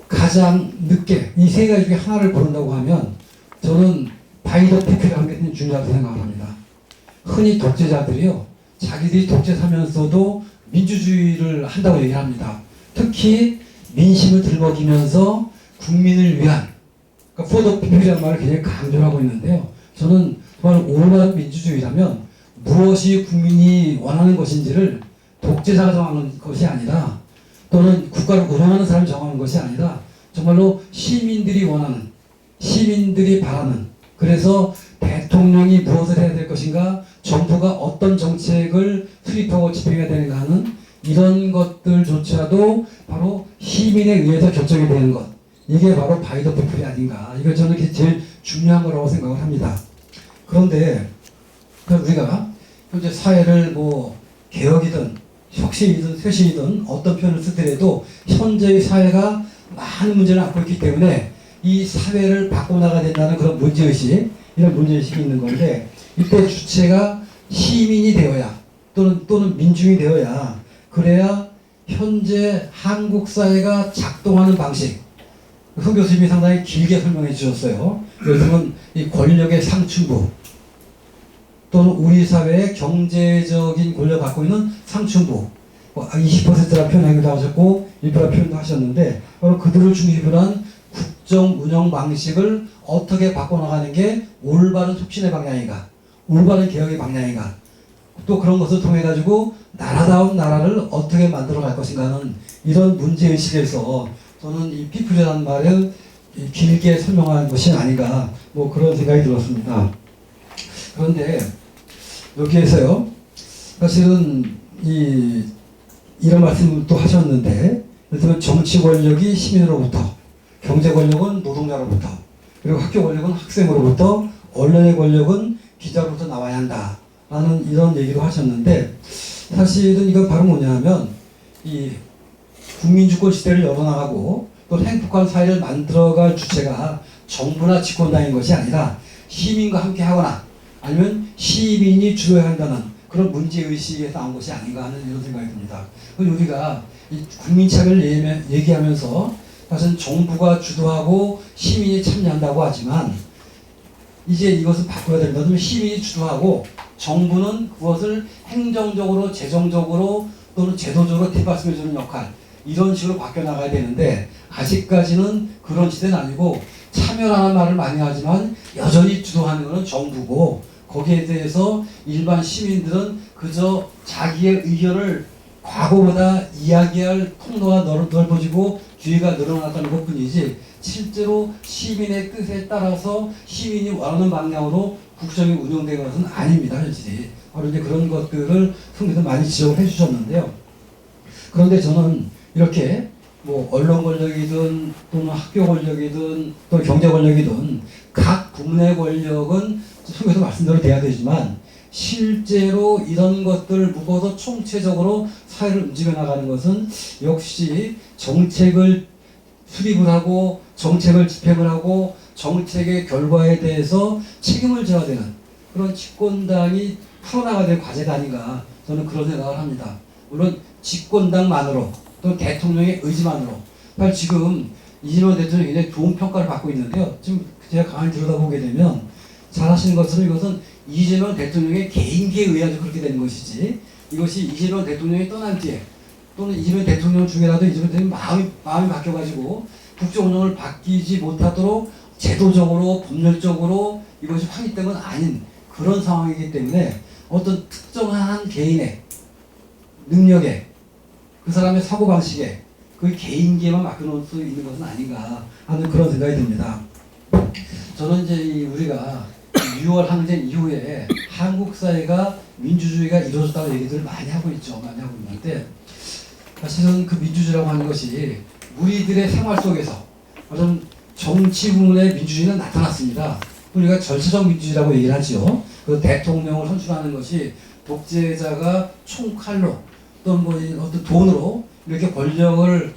가장 늦게 이 세 가지 중에 하나를 고른다고 하면 저는 by the people이라는 게 굉장히 중요하다고 생각을 합니다. 흔히 독재자들이요, 자기들이 독재하면서도 민주주의를 한다고 얘기합니다. 특히 민심을 들먹이면서 국민을 위한, 그러니까 for the people이라는 말을 굉장히 강조하고 있는데요. 저는 정말 올바른 민주주의라면 무엇이 국민이 원하는 것인지를 독재자가 정하는 것이 아니라, 또는 국가를 운영하는 사람이 정하는 것이 아니라 정말로 시민들이 원하는, 시민들이 바라는, 그래서 대통령이 무엇을 해야 될 것인가, 정부가 어떤 정책을 수립하고 집행해야 되는가 하는 이런 것들조차도 바로 시민에 의해서 결정이 되는 것, 이게 바로 바이 더 피플이 아닌가, 이거 저는 제일 중요한 거라고 생각을 합니다. 그런데 우리가 현재 사회를 뭐 개혁이든 혁신이든 쇄신이든 어떤 표현을 쓰더라도 현재의 사회가 많은 문제를 안고 있기 때문에 이 사회를 바꿔나가야 된다는 그런 문제의식, 이런 문제의식이 있는 건데, 이때 주체가 시민이 되어야 또는 민중이 되어야, 그래야 현재 한국 사회가 작동하는 방식, 손 교수님이 상당히 길게 설명해 주셨어요. 그래서 이 권력의 상층부, 또는 우리 사회의 경제적인 권력을 갖고 있는 상층부, 20%라 표현하기도 하셨고 1%라 표현도 하셨는데, 바로 그들을 중심으로 한 국정 운영 방식을 어떻게 바꿔나가는 게 올바른 혁신의 방향인가, 올바른 개혁의 방향인가, 또 그런 것을 통해 가지고 나라다운 나라를 어떻게 만들어 갈 것인가 하는 이런 문제의식에서 저는 이 피플이라는 말을 길게 설명한 것이 아닌가, 뭐 그런 생각이 들었습니다. 그런데 여기에서요, 사실은 이런 말씀을 또 하셨는데, 그래서 정치 권력이 시민으로부터, 경제 권력은 노동자로부터, 그리고 학교 권력은 학생으로부터, 언론의 권력은 기자로부터 나와야 한다 라는 이런 얘기도 하셨는데, 사실은 이건 바로 뭐냐면 이 국민주권 시대를 열어나가고 또 행복한 사회를 만들어갈 주체가 정부나 집권당인 것이 아니라 시민과 함께 하거나 아니면 시민이 주도해야 한다는 그런 문제의식에서 나온 것이 아닌가 하는 이런 생각이 듭니다. 우리가 이 국민차별을 얘기하면서 사실 정부가 주도하고 시민이 참여한다고 하지만, 이제 이것을 바꿔야 된다. 그러면 시민이 주도하고 정부는 그것을 행정적으로, 재정적으로 또는 제도적으로 뒷받침해주는 역할, 이런 식으로 바뀌어나가야 되는데, 아직까지는 그런 시대는 아니고 참여라는 말을 많이 하지만 여전히 주도하는 것은 정부고, 거기에 대해서 일반 시민들은 그저 자기의 의견을 과거보다 이야기할 통로가 넓어지고 기회가 늘어났다는 것뿐이지, 실제로 시민의 뜻에 따라서 시민이 원하는 방향으로 국정이 운영되는 것은 아닙니다. 현실이. 바로 이제 그런 것들을 선생님도 많이 지적을 해주셨는데요. 그런데 저는 이렇게 뭐 언론 권력이든 또는 학교 권력이든 또 경제 권력이든 각 부문의 권력은 속에서 말씀대로 돼야 되지만, 실제로 이런 것들을 묶어서 총체적으로 사회를 움직여 나가는 것은 역시 정책을 수립을 하고 정책을 집행을 하고 정책의 결과에 대해서 책임을 져야 되는 그런 집권당이 풀어나가야 될 과제가 아닌가, 저는 그런 생각을 합니다. 물론 집권당만으로 또 대통령의 의지만으로, 지금 이재명 대통령이 굉장히 좋은 평가를 받고 있는데요. 지금 제가 가만히 들여다보게 되면 잘 하시는 것처럼 이것은 이재명 대통령의 개인기에 의해서 그렇게 되는 것이지, 이것이 이재명 대통령이 떠난 뒤에 또는 이재명 대통령 중에라도 이재명 대통령 마음이 바뀌어가지고 국정 운영을 바뀌지 못하도록 제도적으로 법률적으로 이것이 확립된 건 아닌 그런 상황이기 때문에 어떤 특정한 개인의 능력에 그 사람의 사고방식에 그 개인기에만 맡겨놓을 수 있는 것은 아닌가 하는 그런 생각이 듭니다. 저는 이제 우리가 6월 항쟁 이후에 한국 사회가 민주주의가 이루어졌다고 얘기들을 많이 하고 있죠. 많이 하고 있는데 사실은 그 민주주의라고 하는 것이 우리들의 생활 속에서 어떤 정치 부문의 민주주의는 나타났습니다. 우리가 절차적 민주주의라고 얘기를 하죠. 그 대통령을 선출하는 것이 독재자가 총칼로 또는 뭐 어떤 돈으로 이렇게 권력을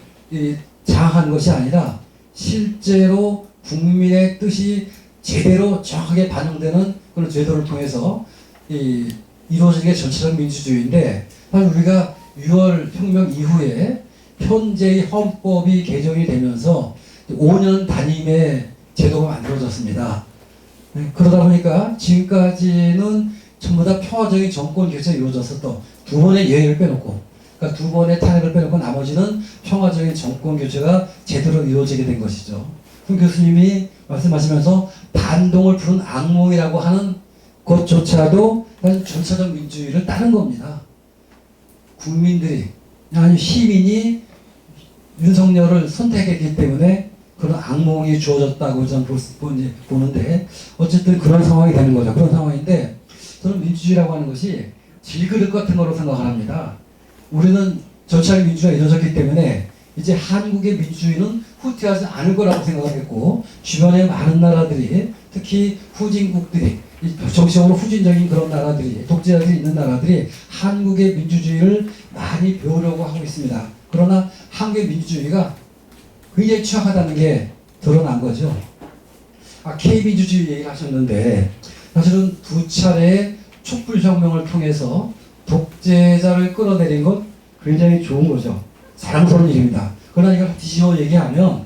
장악하는 것이 아니라 실제로 국민의 뜻이 제대로 정확하게 반영되는 그런 제도를 통해서 이루어지는 게 전체적 민주주의인데, 사실 우리가 6월 혁명 이후에 현재의 헌법이 개정이 되면서 5년 단임의 제도가 만들어졌습니다. 그러다 보니까 지금까지는 전부 다 평화적인 정권 교체가 이루어졌었던, 두 번의 예외를 빼놓고, 그러니까 두 번의 탄핵을 빼놓고 나머지는 평화적인 정권 교체가 제대로 이루어지게 된 것이죠. 손 교수님이 말씀하시면서 반동을 부른 악몽이라고 하는 것조차도 사실 전체적 민주주의를 따른 겁니다. 국민들이, 아니 시민이 윤석열을 선택했기 때문에 그런 악몽이 주어졌다고 저는 보는데, 어쨌든 그런 상황이 되는 거죠. 그런 상황인데, 저는 민주주의라고 하는 것이 질그릇 같은 거로 생각을 합니다. 우리는 전체적 민주주의가 이루어졌기 때문에 이제 한국의 민주주의는 후퇴하지 않을 거라고 생각했고, 주변의 많은 나라들이, 특히 후진국들이, 정치적으로 후진적인 그런 나라들이, 독재자들이 있는 나라들이 한국의 민주주의를 많이 배우려고 하고 있습니다. 그러나 한국의 민주주의가 굉장히 취약하다는 게 드러난 거죠. K민주주의 얘기를 하셨는데, 사실은 두 차례의 촛불혁명을 통해서 독재자를 끌어내린 건 굉장히 좋은 거죠. 자랑스러운 일입니다. 그러나 이걸 뒤집어 얘기하면,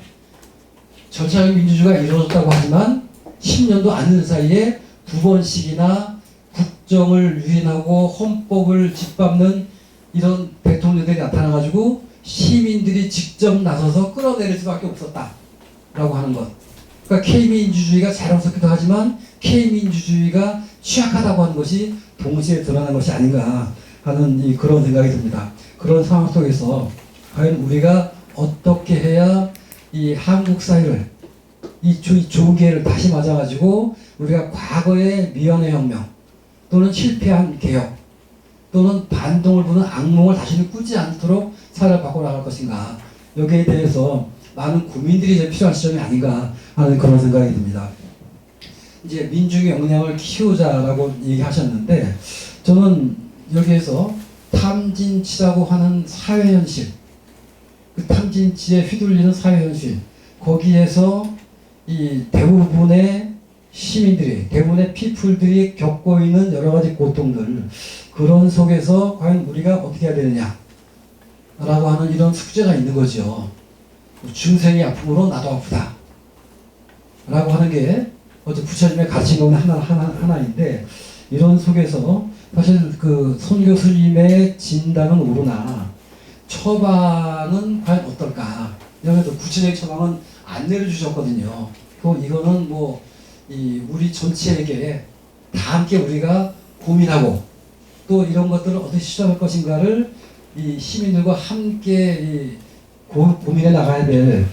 전체적인 민주주의가 이루어졌다고 하지만 10년도 안 된 사이에 두 번씩이나 국정을 유인하고 헌법을 짓밟는 이런 대통령들이 나타나가지고 시민들이 직접 나서서 끌어내릴 수밖에 없었다라고 하는 것. 그러니까 K민주주의가 자랑스럽기도 하지만 K민주주의가 취약하다고 하는 것이 동시에 드러난 것이 아닌가 하는 그런 생각이 듭니다. 그런 상황 속에서 과연 우리가 어떻게 해야 이 한국 사회를, 이 좋은 기회를 다시 맞아가지고 우리가 과거의 미완의 혁명 또는 실패한 개혁 또는 반동을 부는 악몽을 다시는 꾸지 않도록 사회를 바꿔나갈 것인가, 여기에 대해서 많은 고민들이 이제 필요한 시점이 아닌가 하는 그런 생각이 듭니다. 이제 민중의 역량을 키우자라고 얘기하셨는데, 저는 여기에서 탐진치라고 하는 사회현실, 그 탐진치에 휘둘리는 사회현실, 거기에서 이 대부분의 시민들이, 대부분의 피플들이 겪고 있는 여러 가지 고통들, 그런 속에서 과연 우리가 어떻게 해야 되느냐 라고 하는 이런 숙제가 있는 거죠. 중생이 아픔으로 나도 아프다 라고 하는 게 어제 부처님의 가르친 것 하나인데, 이런 속에서 사실 그 손 교수님의 진단은 오르나 처방은 과연 어떨까, 여기도 구체적인 처방은 안 내려주셨거든요. 이거는 뭐 우리 전체에게 다 함께 우리가 고민하고 또 이런 것들을 어떻게 시작할 것인가를 이 시민들과 함께 고민해 나가야 될,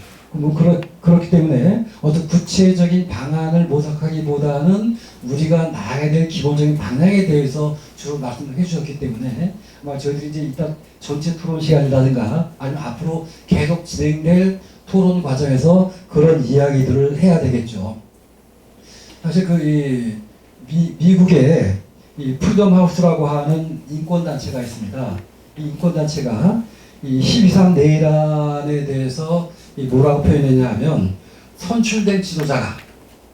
그렇기 때문에 어떤 구체적인 방안을 모색하기보다는 우리가 나가야 될 기본적인 방향에 대해서 주로 말씀을 해주셨기 때문에 아마 저희들이 이제 일단 전체 토론 시간이라든가 아니면 앞으로 계속 진행될 토론 과정에서 그런 이야기들을 해야 되겠죠. 사실 미국에 이 프리덤 하우스라고 하는 인권단체가 있습니다. 이 인권단체가 이 12.3 내란에 대해서 뭐라고 표현했냐 하면, 선출된 지도자가,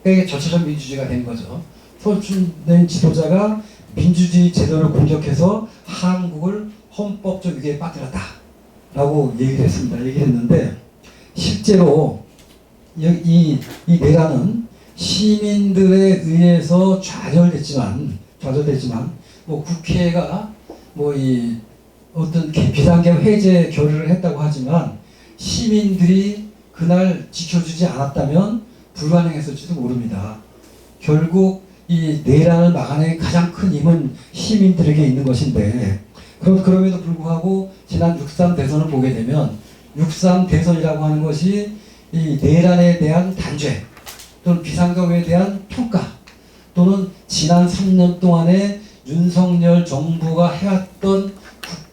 이게 전체적 민주주의가 된 거죠. 선출된 지도자가 민주주의 제도를 공격해서 한국을 헌법적 위기에 빠뜨렸다 라고 얘기를 했습니다. 얘기를 했는데, 실제로 이 내란은 시민들에 의해서 좌절됐지만 뭐 국회가 뭐 어떤 비상계엄 해제 결의를 했다고 하지만 시민들이 그날 지켜주지 않았다면 불가능했을지도 모릅니다. 결국 이 내란을 막아낸 가장 큰 힘은 시민들에게 있는 것인데, 그럼에도 불구하고 지난 6.3 대선을 보게 되면 6.3 대선이라고 하는 것이 이 내란에 대한 단죄 또는 비상경에 대한 평가 또는 지난 3년 동안에 윤석열 정부가 해왔던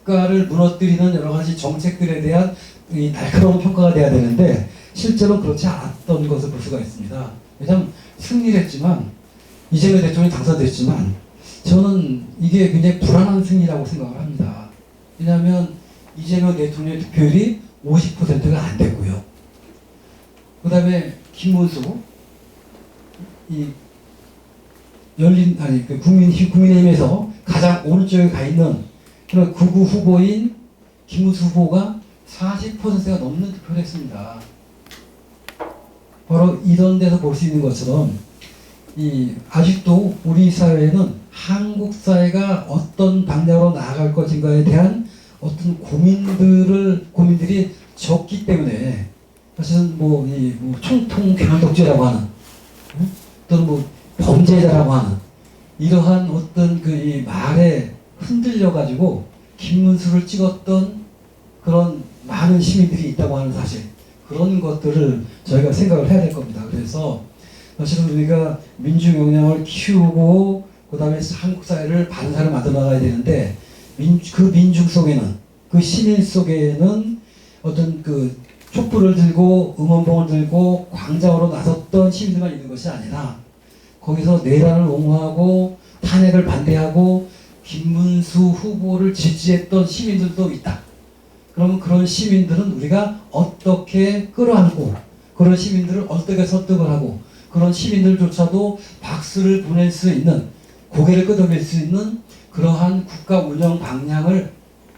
국가를 무너뜨리는 여러 가지 정책들에 대한 이 날카로운 평가가 돼야 되는데 실제로 그렇지 않았던 것을 볼 수가 있습니다. 왜냐하면 승리를 했지만 이재명 대통령이 당선됐지만 저는 이게 굉장히 불안한 승리라고 생각을 합니다. 왜냐하면 이재명 대통령의 득표율이 50%가 안 됐고요. 그 다음에 김문수 이 국민의힘에서 가장 오른쪽에 가 있는 그런 극우 후보인 김문수 후보가 40%가 넘는 득표를 했습니다. 바로 이런 데서 볼 수 있는 것처럼 아직도 우리 사회에는 한국 사회가 어떤 방향으로 나아갈 것인가에 대한 어떤 고민들이 적기 때문에 사실은 총통 개명독재라고 하는 또는 범죄자라고 하는 이러한 어떤 이 말에 흔들려 가지고 김문수를 찍었던 그런 많은 시민들이 있다고 하는 사실 그런 것들을 저희가 생각을 해야 될 겁니다. 그래서 사실은 우리가 민중 역량을 키우고 그 다음에 한국 사회를 바른 사회를 만들어 나가야 되는데 그 민중 속에는 그 시민 속에는 어떤 그 촛불을 들고 응원봉을 들고 광장으로 나섰던 시민들만 있는 것이 아니라 거기서 내란을 옹호하고 탄핵을 반대하고 김문수 후보를 지지했던 시민들도 있다. 그러면 그런 시민들은 우리가 어떻게 끌어안고 그런 시민들을 어떻게 설득을 하고 그런 시민들조차도 박수를 보낼 수 있는 고개를 끄덕일 수 있는 그러한 국가 운영 방향을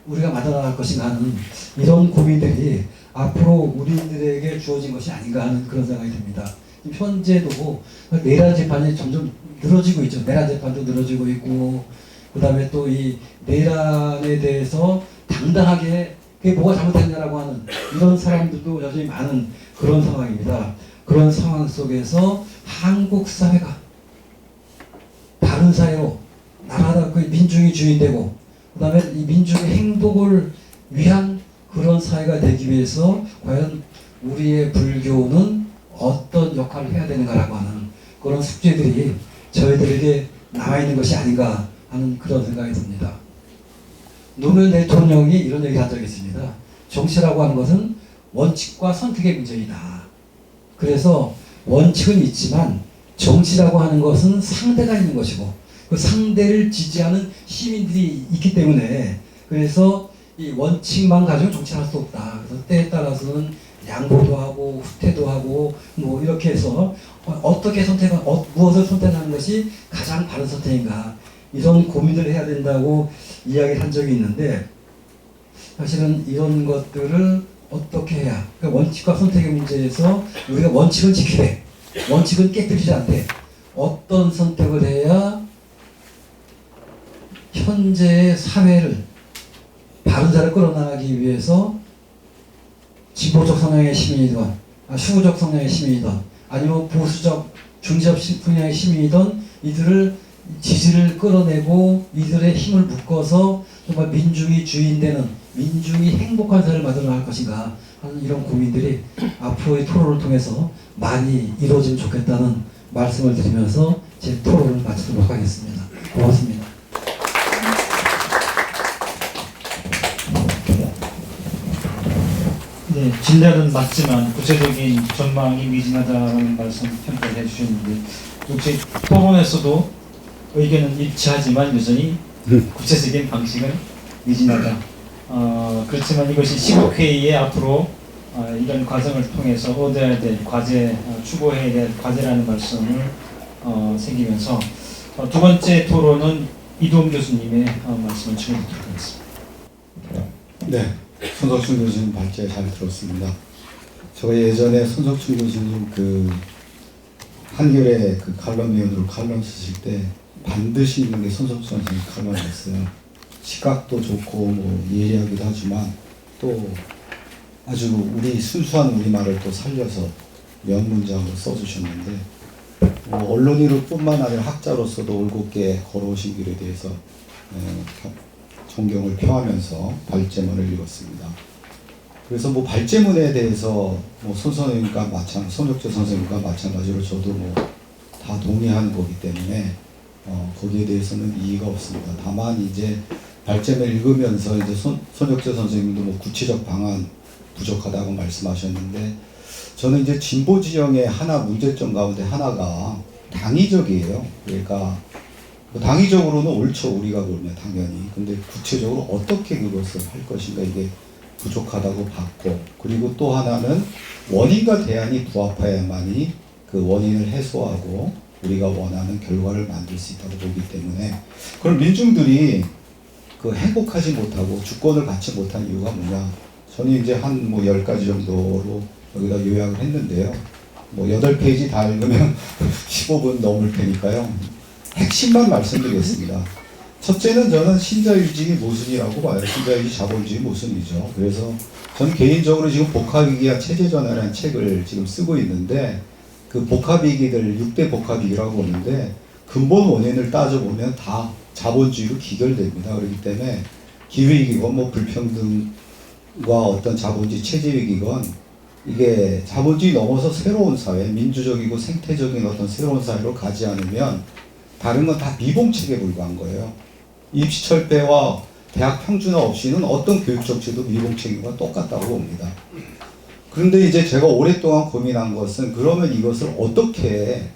우리가 만들어나갈 것인가 하는 이런 고민들이 앞으로 우리들에게 주어진 것이 아닌가 하는 그런 생각이 듭니다. 현재도 내란 재판이 점점 늘어지고 있죠. 내란 재판도 늘어지고 있고 그 다음에 또 이 내란에 대해서 당당하게 그게 뭐가 잘못했냐라고 하는 이런 사람들도 여전히 많은 그런 상황입니다. 그런 상황 속에서 한국 사회가 다른 사회로 나라답게 민중이 주인되고 그 다음에 이 민중의 행복을 위한 그런 사회가 되기 위해서 과연 우리의 불교는 어떤 역할을 해야 되는가라고 하는 그런 숙제들이 저희들에게 나와 있는 것이 아닌가 하는 그런 생각이 듭니다. 노무현 대통령이 이런 얘기를 한 적이 있습니다. 정치라고 하는 것은 원칙과 선택의 문제이다. 그래서 원칙은 있지만 정치라고 하는 것은 상대가 있는 것이고 그 상대를 지지하는 시민들이 있기 때문에 그래서 이 원칙만 가지고 정치할 수 없다. 그래서 때에 따라서는 양보도 하고 후퇴도 하고 이렇게 해서 어떻게 무엇을 선택하는 것이 가장 바른 선택인가 이런 고민을 해야 된다고 이야기를 한 적이 있는데 사실은 이런 것들을 어떻게 해야 그러니까 원칙과 선택의 문제에서 우리가 원칙은 지키되 원칙은 깨뜨리지 않되 어떤 선택을 해야 현재의 사회를 바른 자를 끌어나가기 위해서 진보적 성향의 시민이든 수구적 성향의 시민이든 아니면 보수적 중지적 성향의 시민이든 이들을 지지를 끌어내고 이들의 힘을 묶어서 정말 민중이 주인되는 민중이 행복한 사회를 만들어 나갈 것인가 하는 이런 고민들이 앞으로의 토론을 통해서 많이 이루어지면 좋겠다는 말씀을 드리면서 제 토론을 마치도록 하겠습니다. 고맙습니다. 네, 진단은 맞지만 구체적인 전망이 미진하다는 말씀 평가를 해주셨는데 역시 토론에서도 의견은 일치하지만 여전히 구체적인 방식은 미진하다. 그렇지만 이것이 시국회의에 앞으로 이런 과정을 통해서 얻어야 될 과제, 추구해야 될 과제라는 말씀을 새기면서 두 번째 토론은 이동 교수님의 말씀을 청해드리도록 하겠습니다. 네, 손석준 교수님 발제 잘 들었습니다. 제가 예전에 손석준 교수님 그 한겨레 그 칼럼위원으로 칼럼 쓰실 때 반드시 있는 게 손석준 선생님 칼럼이었어요. 시각도 좋고 예리하기도 하지만 또 아주 우리 순수한 우리말을 또 살려서 명문장으로 써주셨는데 언론인으로뿐만 아니라 학자로서도 올곧게 걸어오신 길에 대해서 존경을 표하면서 발제문을 읽었습니다. 그래서 뭐 발제문에 대해서 뭐 손혁재 선생님과 마찬가지로 저도 뭐 다 동의하는 거기 때문에 거기에 대해서는 이의가 없습니다. 다만 이제 발제문을 읽으면서 이제 손혁재 선생님도 뭐 구체적 방안 부족하다고 말씀하셨는데, 저는 이제 진보 지형의 하나 문제점 가운데 하나가 당위적이에요. 그러니까 뭐 당위적으로는 옳죠, 우리가 보면 당연히. 근데 구체적으로 어떻게 그것을 할 것인가, 이게 부족하다고 봤고, 그리고 또 하나는 원인과 대안이 부합해야만이 그 원인을 해소하고 우리가 원하는 결과를 만들 수 있다고 보기 때문에, 그럼 민중들이 그 행복하지 못하고 주권을 갖지 못한 이유가 뭐냐? 저는 이제 한 뭐 10가지 정도로 여기다 요약을 했는데요. 뭐 8페이지 다 읽으면 15분 넘을 테니까요. 핵심만 말씀드리겠습니다. 첫째는 저는 신자유주의 모순이라고 봐요. 신자유주의 자본주의 모순이죠. 그래서 저는 개인적으로 지금 복합위기와 체제전환이라는 책을 지금 쓰고 있는데, 그 복합위기들 6대 복합위기라고 보는데 근본 원인을 따져보면 다 자본주의로 귀결됩니다. 그렇기 때문에 기후위기건 뭐 불평등과 어떤 자본주의 체제위기건, 이게 자본주의 넘어서 새로운 사회, 민주적이고 생태적인 어떤 새로운 사회로 가지 않으면 다른 건 다 미봉책에 불과한 거예요. 입시철폐와 대학 평준화 없이는 어떤 교육 정책도 미봉책과 똑같다고 봅니다. 그런데 이제 제가 오랫동안 고민한 것은, 그러면 이것을 어떻게,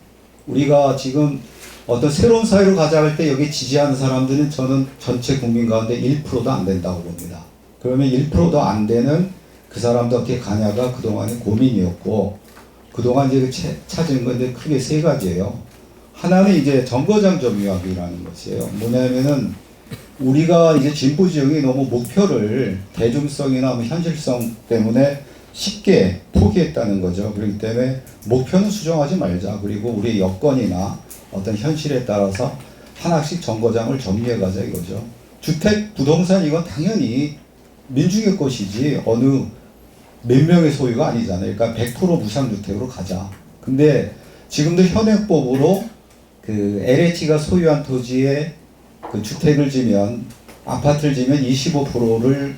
우리가 지금 어떤 새로운 사회로 가자 할 때 여기 지지하는 사람들은 저는 전체 국민 가운데 1%도 안 된다고 봅니다. 그러면 1%도 안 되는 그 사람도 어떻게 가냐가 그동안의 고민이었고, 그동안 이제 찾은 건 이제 크게 3가지예요. 하나는 이제 정거장 점유학이라는 것이에요. 뭐냐면은 우리가 이제 진보 지형이 너무 목표를 대중성이나 뭐 현실성 때문에 쉽게 포기했다는 거죠. 그렇기 때문에 목표는 수정하지 말자. 그리고 우리의 여건이나 어떤 현실에 따라서 하나씩 정거장을 점유해 가자 이거죠. 주택, 부동산 이건 당연히 민중의 것이지 어느 몇 명의 소유가 아니잖아요. 그러니까 100% 무상주택으로 가자. 근데 지금도 현행법으로 그 LH가 소유한 토지에 그 주택을 지면, 아파트를 지면 25%를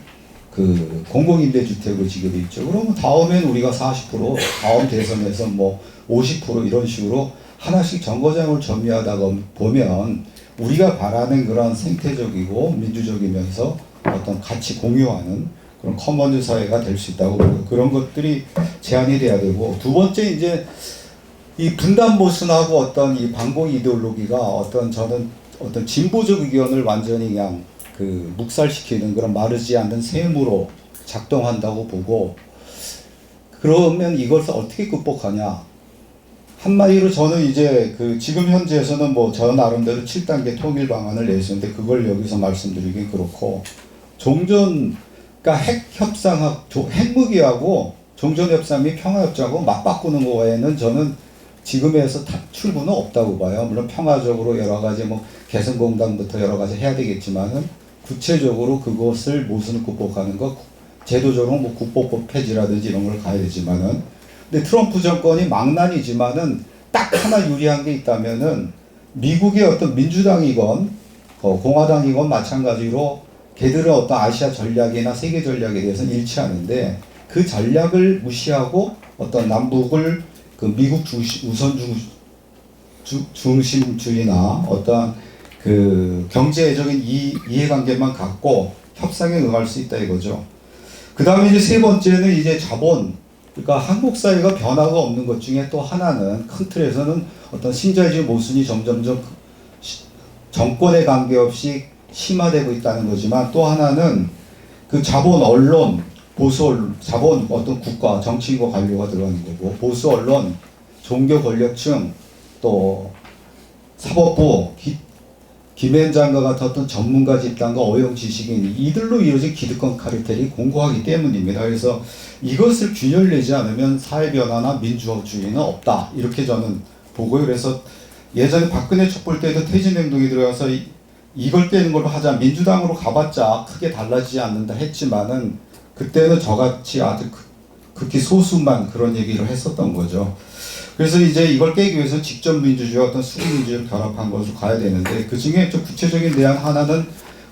그 공공임대주택으로 지급이 있죠. 그러면 다음엔 우리가 40%, 다음 대선에서 뭐 50% 이런 식으로 하나씩 정거장을 점유하다가 보면 우리가 바라는 그런 생태적이고 민주적이면서 어떤 같이 공유하는 그런 커먼즈 사회가 될 수 있다고 보고, 그런 것들이 제한이 돼야 되고, 두 번째 이제 이 분단 모순하고 어떤 이 반공 이데올로기가 저는 어떤 진보적 의견을 완전히 그냥 그 묵살시키는 그런 마르지 않는 셈으로 작동한다고 보고, 그러면 이것을 어떻게 극복하냐? 한마디로 저는 이제 그 지금 현재에서는 뭐 저 나름대로 7단계 통일 방안을 내셨는데, 그걸 여기서 말씀드리긴 그렇고, 그러니까 핵무기하고 종전협상 및 평화협정하고 맞바꾸는 거 외에는 저는 지금에서 출구는 없다고 봐요. 물론 평화적으로 여러 가지 뭐 개성공단부터 여러 가지 해야 되겠지만은, 구체적으로 그것을 모순을 극복하는 것, 제도적으로 뭐 국보법 폐지라든지 이런 걸 가야 되지만은, 근데 트럼프 정권이 망난이지만은 딱 하나 유리한 게 있다면은, 미국의 어떤 민주당이건 공화당이건 마찬가지로 걔들은 어떤 아시아 전략이나 세계 전략에 대해서는 일치하는데, 그 전략을 무시하고 어떤 남북을 그 미국 우선 중심주의나 어떤 그 경제적인 이해관계만 갖고 협상에 응할 수 있다 이거죠. 그 다음에 이제 3번째는 이제 자본. 그러니까 한국 사회가 변화가 없는 것 중에 또 하나는, 큰 틀에서는 어떤 신자유주의 모순이 점점점 정권에 관계없이 심화되고 있다는 거지만, 또 하나는 그 자본, 언론, 보수 언론, 자본, 어떤 국가, 정치인과 관료가 들어가는 거고, 보수 언론, 종교 권력층, 또 사법부, 김앤장과 같은 어떤 전문가 집단과 어용 지식인, 이들로 이루어진 기득권 카르텔이 공고하기 때문입니다. 그래서 이것을 균열내지 않으면 사회 변화나 민주주의는 없다, 이렇게 저는 보고요. 그래서 예전에 박근혜 촛불 때도 퇴진행동이 들어가서 이걸 깨는 걸로 하자, 민주당으로 가봤자 크게 달라지지 않는다 했지만은, 그때는 저같이 아주 극히 소수만 그런 얘기를 했었던 거죠. 그래서 이제 이걸 깨기 위해서 직접 민주주의와 어떤 수구 민주주의를 결합한 것으로 가야 되는데, 그 중에 좀 구체적인 대안 하나는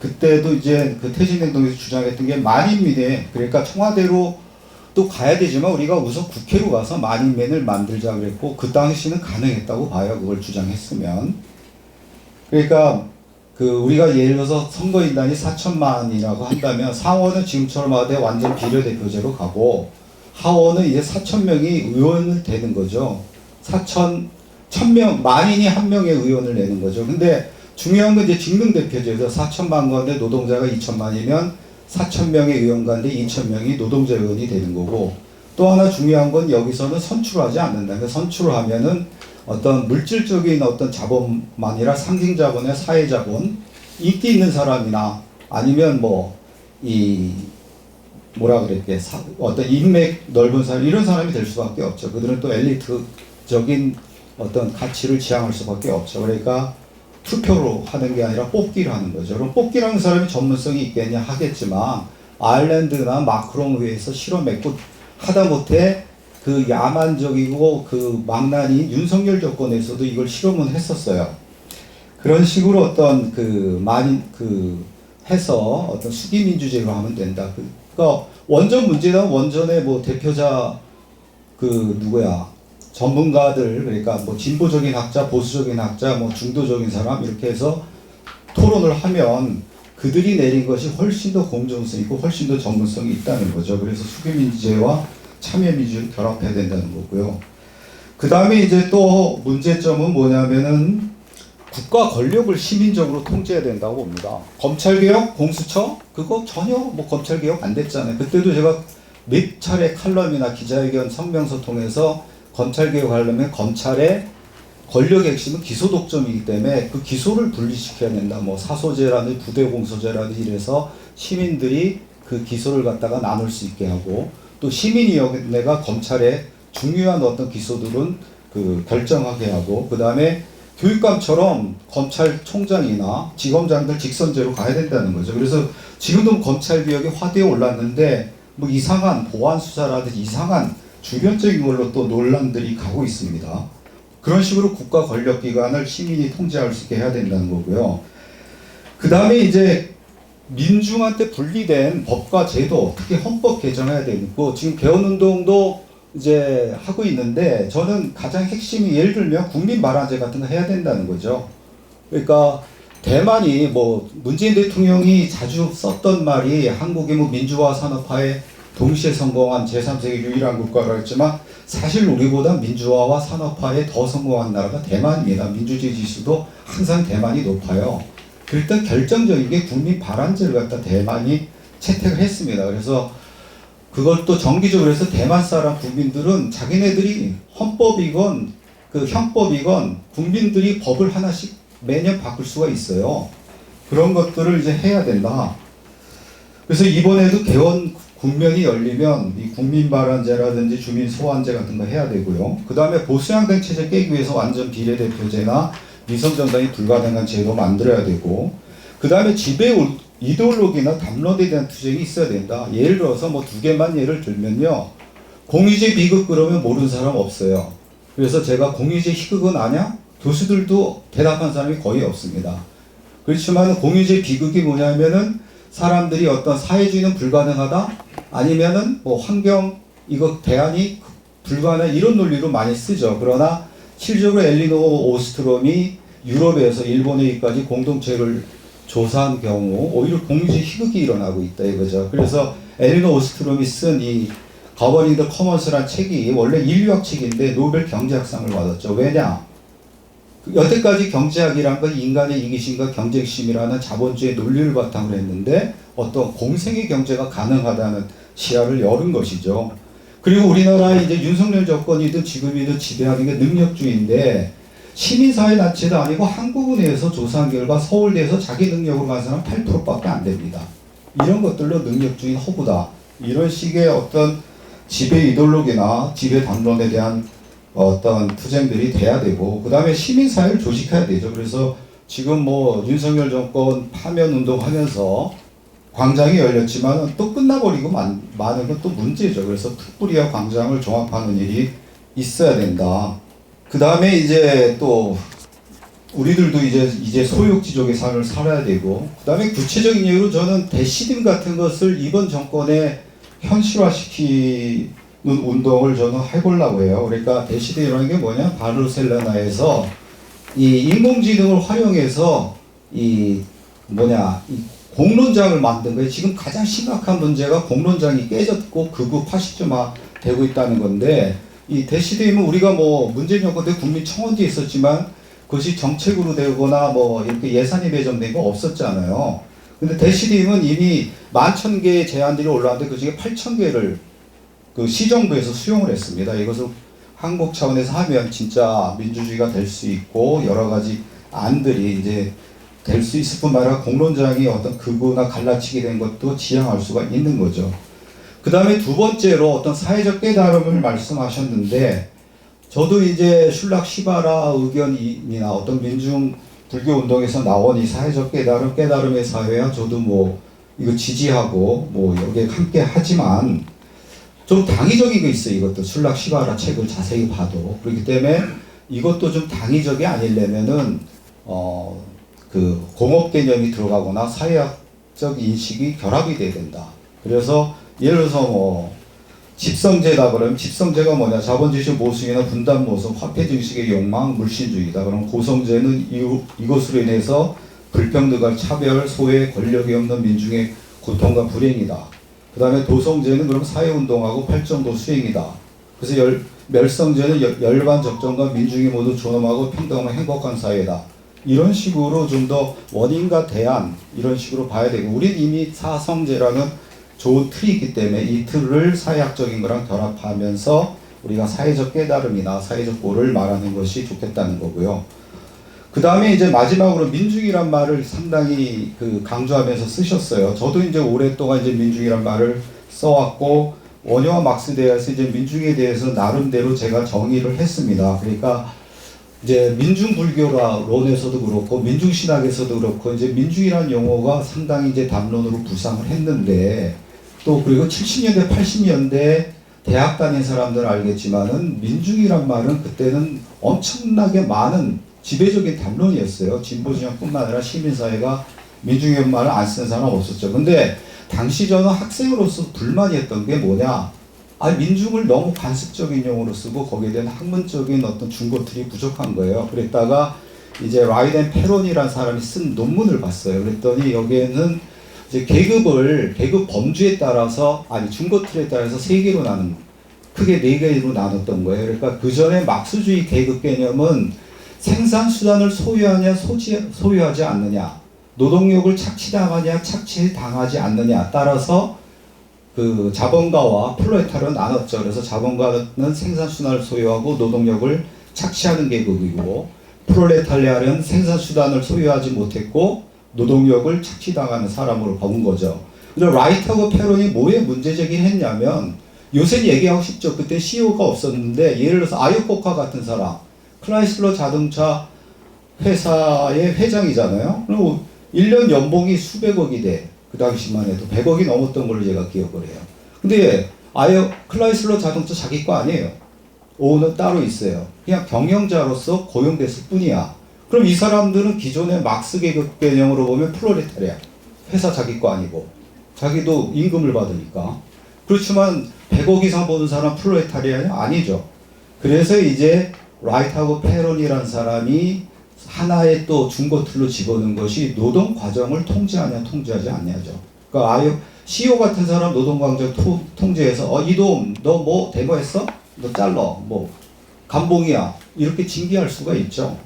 그때도 이제 그 퇴진행동에서 주장했던 게 만인민에, 그러니까 청와대로 또 가야 되지만 우리가 우선 국회로 가서 만인민을 만들자 그랬고, 그 당시는 가능했다고 봐요. 그걸 주장했으면. 그러니까 그 우리가 예를 들어서 선거인단이 4천만이라고 한다면 상원은 지금처럼 하되 완전 비례대표제로 가고, 하원은 이제 4,000명이 의원을 되는 거죠. 1,000명, 만인이 한 명의 의원을 내는 거죠. 근데 중요한 건 이제 직능대표제에서 4천만 가운데 노동자가 2천만이면 4,000명의 의원 가운데 2,000명이 노동자 의원이 되는 거고, 또 하나 중요한 건 여기서는 선출하지 않는다. 그러니까 선출을 하면은 어떤 물질적인 어떤 자본만이라 상징자본의 사회자본, 인기 있는 사람이나 아니면 뭐라 그랬게, 어떤 인맥 넓은 사람, 이런 사람이 될 수밖에 없죠. 그들은 또 엘리트적인 어떤 가치를 지향할 수밖에 없죠. 그러니까 투표로 하는 게 아니라 뽑기를 하는 거죠. 그럼 뽑기라는 사람이 전문성이 있겠냐 하겠지만, 아일랜드나 마크롱 의회에서 실험했고, 하다못해 그 야만적이고 그 망나니 윤석열 정권에서도 이걸 실험은 했었어요. 그런 식으로 어떤 해서 어떤 수기민주제로 하면 된다. 그러니까 원전 문제는 원전의 대표자 전문가들, 그러니까 진보적인 학자, 보수적인 학자, 중도적인 사람, 이렇게 해서 토론을 하면 그들이 내린 것이 훨씬 더 공정성 있고 훨씬 더 전문성이 있다는 거죠. 그래서 수기민주제와 참여민주를 결합해야 된다는 거고요. 그 다음에 이제 또 문제점은 뭐냐면은 국가 권력을 시민적으로 통제해야 된다고 봅니다. 검찰개혁, 공수처, 그거 전혀 검찰개혁 안 됐잖아요. 그때도 제가 몇 차례 칼럼이나 기자회견 성명서 통해서 검찰개혁하려면 검찰의 권력의 핵심은 기소독점이기 때문에 그 기소를 분리시켜야 된다. 사소제라든지 부대공소제라든지 이래서 시민들이 그 기소를 갖다가 나눌 수 있게 하고, 또 시민위원회가 검찰의 중요한 어떤 기소들은 결정하게 하고, 그 다음에 교육감처럼 검찰총장이나 지검장들 직선제로 가야 된다는 거죠. 그래서 지금도 검찰개혁이 화두에 올랐는데 이상한 보안수사라든지 이상한 주변적인 걸로 또 논란들이 가고 있습니다. 그런 식으로 국가 권력기관을 시민이 통제할 수 있게 해야 된다는 거고요. 그 다음에 이제 민중한테 분리된 법과 제도, 특히 헌법 개정해야 되고, 지금 개헌운동도 이제 하고 있는데, 저는 가장 핵심이 예를 들면 국민발안제 같은 거 해야 된다는 거죠. 그러니까 대만이 문재인 대통령이 자주 썼던 말이 한국이 민주화 산업화에 동시에 성공한 제3세계 유일한 국가라고 했지만, 사실 우리보다 민주화와 산업화에 더 성공한 나라가 대만입니다. 민주주의 지수도 항상 대만이 높아요. 일단 결정적인 게 국민 발안제를 갖다 대만이 채택을 했습니다. 그래서 그것도 정기적으로 해서 대만 사람 국민들은 자기네들이 헌법이건 형법이건 국민들이 법을 하나씩 매년 바꿀 수가 있어요. 그런 것들을 이제 해야 된다. 그래서 이번에도 개헌 국면이 열리면 이 국민발안제라든지 주민소환제 같은 거 해야 되고요. 그 다음에 보수양당 체제 깨기 위해서 완전 비례대표제나 위성정당이 불가능한 제도 만들어야 되고, 그 다음에 지배 이데올로기나 담론에 대한 투쟁이 있어야 된다. 예를 들어서 두 개만 예를 들면요. 공유제 비극 그러면 모르는 사람 없어요. 그래서 제가 공유제 희극은 아냐? 교수들도 대답한 사람이 거의 없습니다. 그렇지만 공유제 비극이 뭐냐면은 사람들이 어떤 사회주의는 불가능하다? 아니면은 환경 이거 대안이 불가능한 이런 논리로 많이 쓰죠. 그러나 실질적으로 엘리노 오스트롬이 유럽에서 일본에까지 공동체를 조사한 경우 오히려 공유제 희극이 일어나고 있다 이거죠. 그래서 엘리노 오스트롬이 쓴 이 거버닝 더 커먼스라는 책이 원래 인류학 책인데 노벨 경제학상을 받았죠. 왜냐? 여태까지 경제학이란 건 인간의 이기심과 경쟁심이라는 자본주의 논리를 바탕으로 했는데 어떤 공생의 경제가 가능하다는 시야를 열은 것이죠. 그리고 우리나라의 이제 윤석열 정권이든 지금이든 지배하는 게 능력주의인데, 시민사회 단체도 아니고 한국은행에서 조사한 결과 서울대에서 자기 능력으로 간 사람 8%밖에 안 됩니다. 이런 것들로 능력주의 허구다. 이런 식의 어떤 지배 이데올로기나 지배 담론에 대한 어떤 투쟁들이 돼야 되고, 그 다음에 시민사회를 조직해야 되죠. 그래서 지금 윤석열 정권 파면 운동하면서 광장이 열렸지만 또 끝나버리고 많은 건 또 문제죠. 그래서 툭부리와 광장을 종합하는 일이 있어야 된다. 그 다음에 이제 또 우리들도 이제 소유지족의 삶을 살아야 되고, 그다음에 구체적인 예로 저는 대시딤 같은 것을 이번 정권에 현실화시키는 운동을 저는 해보려고 해요. 그러니까 대시딤이라는 게 뭐냐? 바르셀로나에서 이 인공지능을 활용해서 이 공론장을 만든 거예요. 지금 가장 심각한 문제가 공론장이 깨졌고 극우 파시즘화 되고 있다는 건데, 이 대시딤은 우리가 뭐 문재인 정권 때 국민청원도 있었지만 그것이 정책으로 되거나 뭐 이렇게 예산이 배정된 거 없었잖아요. 근데 대시딤은 이미 11,000개의 제안들이 올라왔는데 그 중에 8,000개를 그 시정부에서 수용을 했습니다. 이것을 한국 차원에서 하면 진짜 민주주의가 될 수 있고 여러 가지 안들이 이제 될 수 있을 뿐만 아니라 공론장이 어떤 극우나 갈라치게 된 것도 지양할 수가 있는 거죠. 그 다음에 두 번째로 어떤 사회적 깨달음을 말씀하셨는데, 저도 이제 슐락 시바라 의견이나 어떤 민중 불교 운동에서 나온 이 사회적 깨달음의 사회야 저도 뭐 이거 지지하고 뭐 여기에 함께 하지만 좀 당위적인 게 있어요. 이것도 슐락 시바라 책을 자세히 봐도. 그렇기 때문에 이것도 좀 당위적이 아니려면은 그 공업 개념이 들어가거나 사회학적 인식이 결합이 돼야 된다. 그래서 예를 들어서 뭐 집성제다 그러면 집성제가 뭐냐? 자본주의 모순이나 분단 모순, 화폐 증식의 욕망, 물신주의다. 그럼 고성제는 이것으로 인해서 불평등과 차별, 소외, 권력이 없는 민중의 고통과 불행이다. 그 다음에 도성제는 그럼 사회운동하고 팔정도 수행이다. 그래서 멸성제는 열반 적정과 민중이 모두 존엄하고 평등하고 행복한 사회다. 이런 식으로 좀 더 원인과 대안 이런 식으로 봐야 되고, 우린 이미 사성제라는 좋은 틀이 있기 때문에 이 틀을 사회학적인 거랑 결합하면서 우리가 사회적 깨달음이나 사회적 고를 말하는 것이 좋겠다는 거고요. 그 다음에 이제 마지막으로 민중이란 말을 상당히 강조하면서 쓰셨어요. 저도 이제 오랫동안 이제 민중이란 말을 써왔고, 원효와 막스 대학에서 이제 민중에 대해서 나름대로 제가 정의를 했습니다. 그러니까 이제 민중불교론에서도 그렇고 민중신학에서도 그렇고 이제 민중이라는 용어가 상당히 이제 담론으로 부상을 했는데, 또 그리고 70년대 80년대 대학 다닌 사람들은 알겠지만은 민중이란 말은 그때는 엄청나게 많은 지배적인 담론이었어요. 진보 진영뿐만 아니라 시민사회가 민중이란 말을 안 쓰는 사람 없었죠. 근데 당시 저는 학생으로서 불만이 했던 게 뭐냐? 민중을 너무 관습적인 용어로 쓰고 거기에 대한 학문적인 어떤 중고틀이 부족한 거예요. 그랬다가 이제 라이덴 페론이라는 사람이 쓴 논문을 봤어요. 그랬더니 여기에는 이제 계급 범주에 따라서 중고틀에 따라서 세 개로 크게 네 개로 나눴던 거예요. 그러니까 그 전에 막스주의 계급 개념은 생산 수단을 소유하냐 소유하지 않느냐, 노동력을 착취당하냐 착취당하지 않느냐 따라서 그 자본가와 프롤레타르로 나눴죠. 그래서 자본가는 생산 수단을 소유하고 노동력을 착취하는 계급이고, 프롤레타리아는 생산 수단을 소유하지 못했고 노동력을 착취당하는 사람으로 본 거죠. 그래서 라이트하고 페론이 뭐에 문제제기를 했냐면, 요새 얘기하고 싶죠. 그때 CEO가 없었는데 예를 들어서 아이오코카 같은 사람, 클라이슬러 자동차 회사의 회장이잖아요. 그리고 1년 연봉이 수백억이 돼. 그 당시만 해도 100억이 넘었던 걸로 제가 기억을 해요. 근데 클라이슬러 자동차 자기 거 아니에요. 오는 따로 있어요. 그냥 경영자로서 고용됐을 뿐이야. 그럼 이 사람들은 기존의 막스 계급 개념으로 보면 프롤레타리아, 회사 자기 거 아니고 자기도 임금을 받으니까. 그렇지만 100억 이상 버는 사람 프롤레타리아냐? 아니죠. 그래서 이제 라이트하고 페론이라는 사람이 하나의 또 중고틀로 집어넣은 것이 노동 과정을 통제하냐 통제하지 않냐죠. 그러니까 CEO 같은 사람 노동 과정 통제해서 이놈 너 뭐 데모했어? 너 잘라. 뭐 감봉이야. 이렇게 징계할 수가 있죠.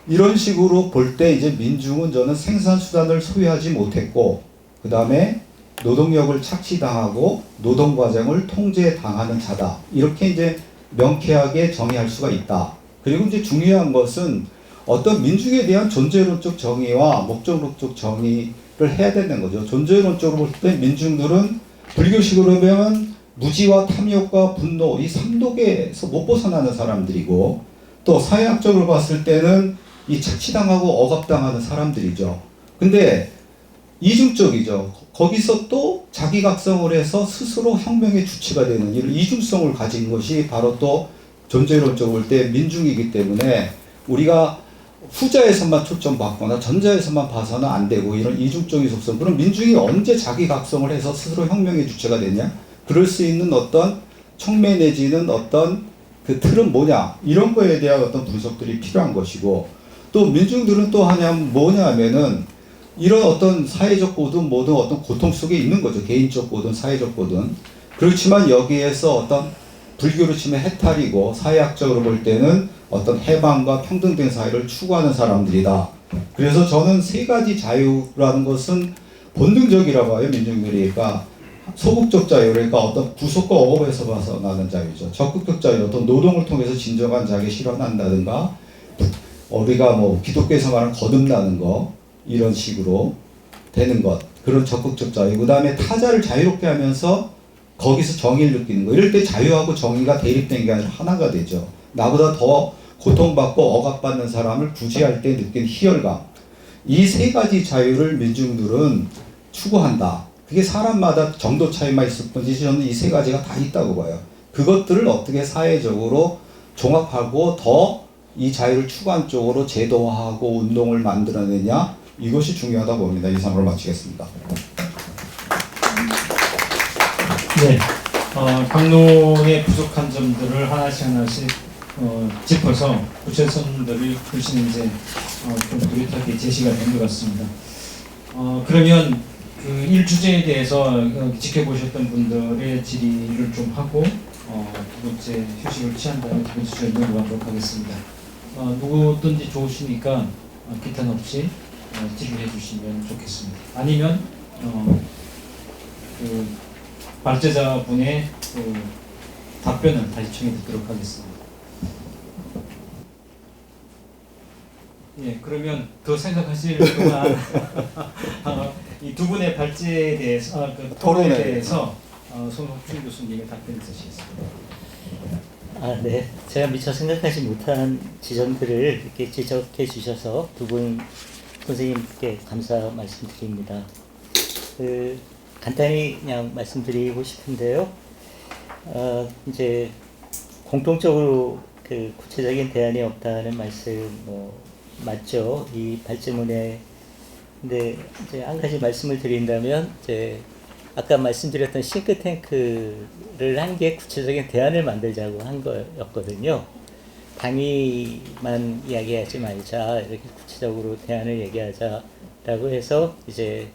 이런 식으로 볼 때 이제 민중은 저는 생산 수단을 소유하지 못했고, 그 다음에 노동력을 착취당하고 노동 과정을 통제당하는 자다. 이렇게 이제 명쾌하게 정의할 수가 있다. 그리고 이제 중요한 것은 어떤 민중에 대한 존재론적 정의와 목적론적 정의를 해야 되는 거죠. 존재론적으로 볼 때 민중들은 불교식으로 보면 무지와 탐욕과 분노 이 삼독에서 못 벗어나는 사람들이고, 또 사회학적으로 봤을 때는 이 착취당하고 억압당하는 사람들이죠. 근데 이중적이죠. 거기서 또 자기각성을 해서 스스로 혁명의 주체가 되는 이런 이중성을 가진 것이 바로 또 존재론적으로 볼 때 민중이기 때문에 우리가 후자에서만 초점받거나 전자에서만 봐서는 안 되고 이런 이중적인 속성. 그럼 민중이 언제 자기 각성을 해서 스스로 혁명의 주체가 됐냐? 그럴 수 있는 어떤 촉매 내지는 어떤 그 틀은 뭐냐? 이런 거에 대한 어떤 분석들이 필요한 것이고, 또 민중들은 또 뭐냐면은 이런 어떤 사회적 고든 뭐든 어떤 고통 속에 있는 거죠. 개인적 고든 사회적 고든. 그렇지만 여기에서 어떤 불교로 치면 해탈이고 사회학적으로 볼 때는 어떤 해방과 평등된 사회를 추구하는 사람들이다. 그래서 저는 세 가지 자유라는 것은 본능적이라고 해요. 민중들이. 그러니까 소극적 자유, 그러니까 어떤 구속과 억압에서 벗어나는 자유죠. 적극적 자유, 어떤 노동을 통해서 진정한 자기 실현한다든가, 우리가 뭐 기독교에서 말하는 거듭나는 거, 이런 식으로 되는 것, 그런 적극적 자유. 그 다음에 타자를 자유롭게 하면서 거기서 정의를 느끼는 거. 이럴 때 자유하고 정의가 대립된 게 아니라 하나가 되죠. 나보다 더 고통받고 억압받는 사람을 구제할 때 느낀 희열감. 이 세 가지 자유를 민중들은 추구한다. 그게 사람마다 정도 차이만 있을 뿐이지 저는 이 세 가지가 다 있다고 봐요. 그것들을 어떻게 사회적으로 종합하고 더 이 자유를 추구한 쪽으로 제도화하고 운동을 만들어내냐, 이것이 중요하다 봅니다. 이상으로 마치겠습니다. 네, 강론의 부족한 점들을 하나씩 짚어서 구체성들을 훨씬 이제 좀 뚜렷하게 제시가 된 것 같습니다. 그러면 그 일주제에 대해서 지켜보셨던 분들의 질의를 좀 하고 두 번째 휴식을 취한 다음에 두 번째 질의를 넘어가도록 하겠습니다. 누구든지 좋으시니까 기탄 없이 질의해 주시면 좋겠습니다. 아니면 그 발제자분의 그 답변을 다시 청해 듣도록 하겠습니다. 예, 그러면 더 생각하실 동안 이 두 분의 발제에 대해서 그 토론에 대해서 손석준 교수님의 답변을 주시겠습니다. 네. 제가 미처 생각하지 못한 지점들을 이렇게 지적해 주셔서 두 분 선생님께 감사 말씀드립니다. 간단히 그냥 말씀드리고 싶은데요. 이제 공통적으로 그 구체적인 대안이 없다는 말씀 맞죠. 이 발제문에. 근데 이제 한 가지 말씀을 드린다면 이제 아까 말씀드렸던 싱크탱크를 한 게 구체적인 대안을 만들자고 한 거였거든요. 당위만 이야기하지 말자, 이렇게 구체적으로 대안을 얘기하자라고 해서 이제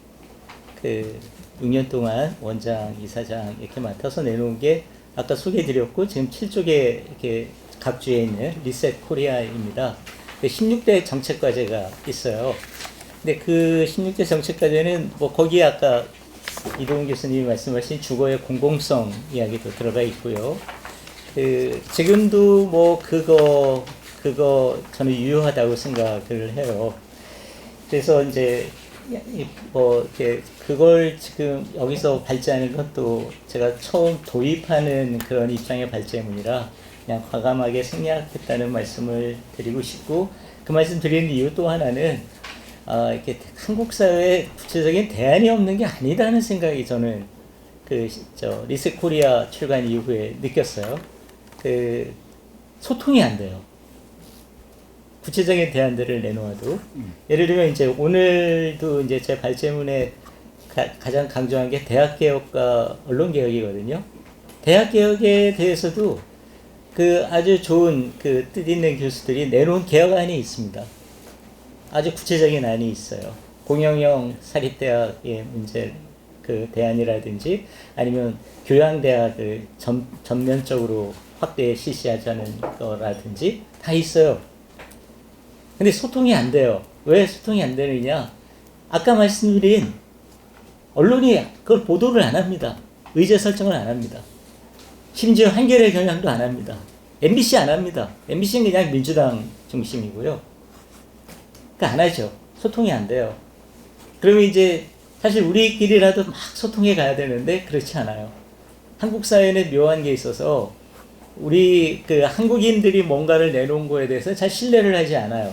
그 6년 동안 원장, 이사장 이렇게 맡아서 내놓은 게 아까 소개해드렸고 지금 7쪽에 이렇게 각주에 있는 리셋 코리아입니다. 16대 정책과제가 있어요. 근데 그 16대 정책과제는 뭐 거기에 아까 이동훈 교수님이 말씀하신 주거의 공공성 이야기도 들어가 있고요. 지금도 뭐 그거 저는 유효하다고 생각을 해요. 그래서 이제 뭐 이렇게 그걸 지금 여기서 발제하는 것도 제가 처음 도입하는 그런 입장의 발제문이라 그냥 과감하게 생략했다는 말씀을 드리고 싶고, 그 말씀 드리는 이유 또 하나는 이렇게 한국 사회에 구체적인 대안이 없는 게 아니라는 생각이 저는 리셋 코리아 출간 이후에 느꼈어요. 소통이 안 돼요. 구체적인 대안들을 내놓아도. 예를 들면 이제 오늘도 이제 제 발제문에 가장 강조한 게 대학개혁과 언론개혁이거든요. 대학개혁에 대해서도 아주 좋은 뜻 있는 교수들이 내놓은 개혁안이 있습니다. 아주 구체적인 안이 있어요. 공영형 사립대학의 문제 대안이라든지 아니면 교양대학을 전면적으로 확대 실시하자는 거라든지 다 있어요. 근데 소통이 안 돼요. 왜 소통이 안 되느냐? 아까 말씀드린 언론이 그걸 보도를 안 합니다. 의제 설정을 안 합니다. 심지어 한겨레 경향도 안 합니다. MBC 안 합니다. MBC는 그냥 민주당 중심이고요. 그러니까 안 하죠. 소통이 안 돼요. 그러면 이제 사실 우리끼리라도 막 소통해 가야 되는데 그렇지 않아요. 한국 사회는 묘한 게 있어서 우리 한국인들이 뭔가를 내놓은 거에 대해서 잘 신뢰를 하지 않아요.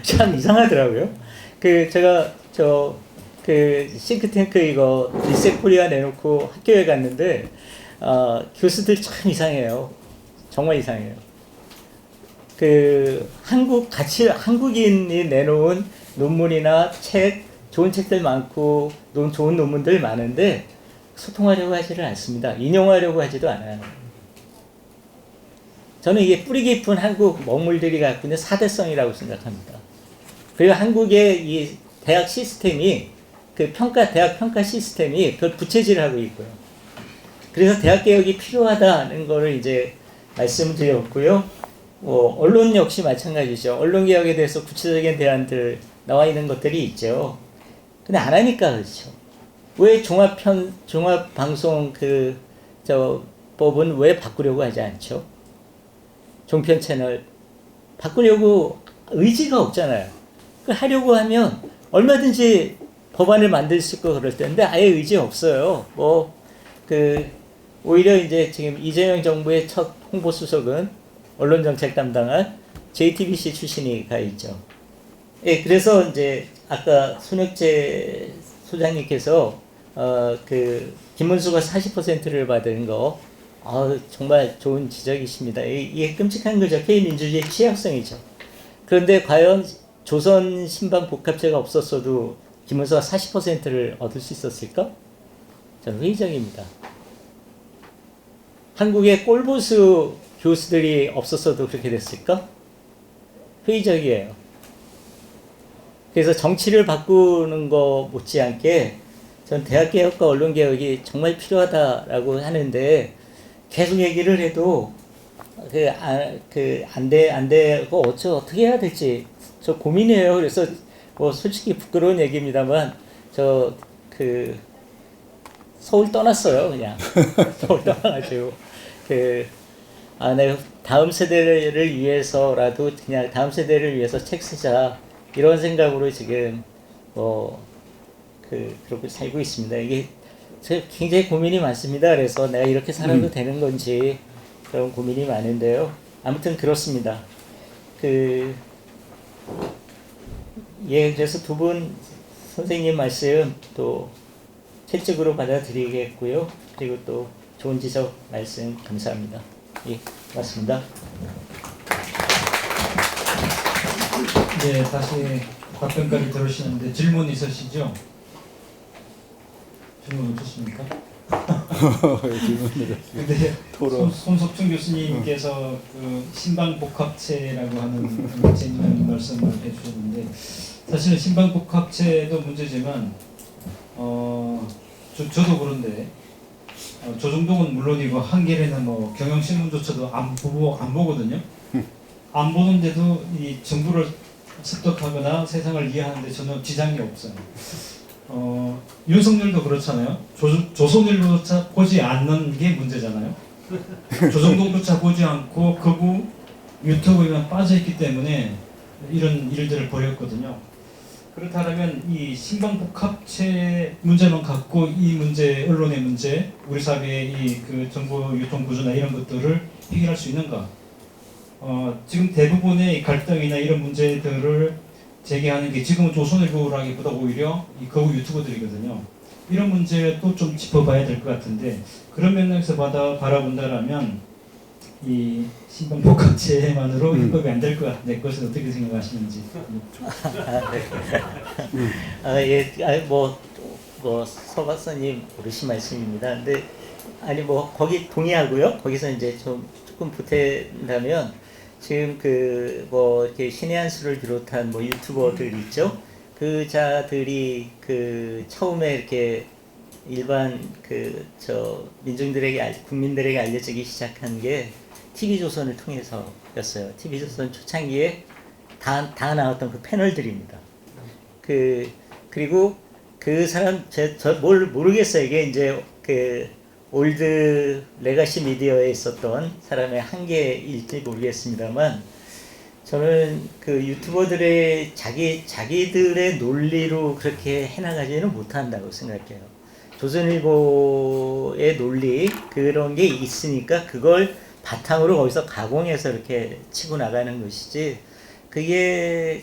참 이상하더라고요. 제가 싱크탱크 이거 리셋 코리아 내놓고 학교에 갔는데 교수들 참 이상해요. 정말 이상해요. 한국인이 내놓은 논문이나 책, 좋은 책들 많고 좋은 논문들 많은데 소통하려고 하지를 않습니다. 인용하려고 하지도 않아요. 저는 이게 뿌리 깊은 한국 먹물들이 갖고 있는 사대성이라고 생각합니다. 그리고 한국의 이 대학 시스템이 대학 평가 시스템이 별 부채질하고 있고요. 그래서 대학 개혁이 필요하다는 거를 이제 말씀드렸고요. 언론 역시 마찬가지죠. 언론 개혁에 대해서 구체적인 대안들 나와 있는 것들이 있죠. 근데 안 하니까 그렇죠. 왜 종합방송 법은 왜 바꾸려고 하지 않죠? 종편 채널 바꾸려고 의지가 없잖아요. 그 하려고 하면 얼마든지 법안을 만들 수 있고 그럴 텐데 아예 의지 없어요. 오히려 이제 지금 이재명 정부의 첫 홍보수석은 언론정책 담당한 JTBC 출신이 가 있죠. 예, 그래서 이제 아까 손혁재 소장님께서 김문수가 40%를 받은 거 정말 좋은 지적이십니다. 이게 끔찍한 거죠. K민주주의의 취약성이죠. 그런데 과연 조선 신방 복합제가 없었어도 김문수가 40%를 얻을 수 있었을까? 저는 회의적입니다. 한국의 꼴보수 교수들이 없었어도 그렇게 됐을까? 회의적이에요. 그래서 정치를 바꾸는 거 못지않게 전 대학개혁과 언론개혁이 정말 필요하다라고 하는데 계속 얘기를 해도 안 되고 어떻게 해야 될지 저 고민이에요. 그래서 솔직히 부끄러운 얘기입니다만 서울 떠났어요. 그냥 서울 떠나가지고 내가 다음 세대를 위해서라도 그냥 다음 세대를 위해서 책 쓰자 이런 생각으로 지금 그렇게 살고 있습니다. 이게 제가 굉장히 고민이 많습니다. 그래서 내가 이렇게 살아도 되는 건지 그런 고민이 많은데요. 아무튼 그렇습니다. 그래서 두 분 선생님 말씀 또 채찍으로 받아들이겠고요. 그리고 또 좋은 지적 말씀 감사합니다. 예, 고맙습니다. 네, 다시 답변까지 들으시는데 질문 있으시죠? 질문 없으십니까? 근데 손석준 교수님께서 신방복합체라고 하는 재미있는 말씀을 해주셨는데 사실은 신방복합체도 문제지만 저도 그런데 조중동은 물론이고 한겨레나 경향신문조차도 안 보거든요. 안 보는데도 이 정부를 습득하거나 세상을 이해하는데 전혀 지장이 없어요. 윤석열도 그렇잖아요. 조선일보조차 보지 않는 게 문제잖아요. 조정동조차 보지 않고 극우 유튜브에만 빠져있기 때문에 이런 일들을 벌였거든요. 그렇다면 이 신방복합체 문제만 갖고 이 문제, 언론의 문제, 우리 사회의 정보 유통 구조나 이런 것들을 해결할 수 있는가? 지금 대부분의 갈등이나 이런 문제들을 제기하는 게 지금은 조선일보라기보다 오히려 이 거구 유튜버들이거든요. 이런 문제도 좀 짚어봐야 될 것 같은데 그런 맥락에서 바라본다라면 이 신방복합체만으로 해법이 안 될 것 같은데 그것은 어떻게 생각하시는지. 서 박사님 모르신 말씀입니다. 근데 거기 동의하고요. 거기서 이제 조금 보탠다면 지금 이렇게 신의 한 수를 비롯한 유튜버들 있죠. 그 자들이 처음에 이렇게 일반 국민들에게 알려지기 시작한 게 TV조선을 통해서였어요. TV조선 초창기에 다 나왔던 그 패널들입니다. 그리고 그 사람 뭘 모르겠어요. 이게 이제 올드 레가시 미디어에 있었던 사람의 한계일지 모르겠습니다만 저는 유튜버들의 자기들의 논리로 그렇게 해나가지는 못한다고 생각해요. 조선일보의 논리 그런 게 있으니까 그걸 바탕으로 거기서 가공해서 이렇게 치고 나가는 것이지 그게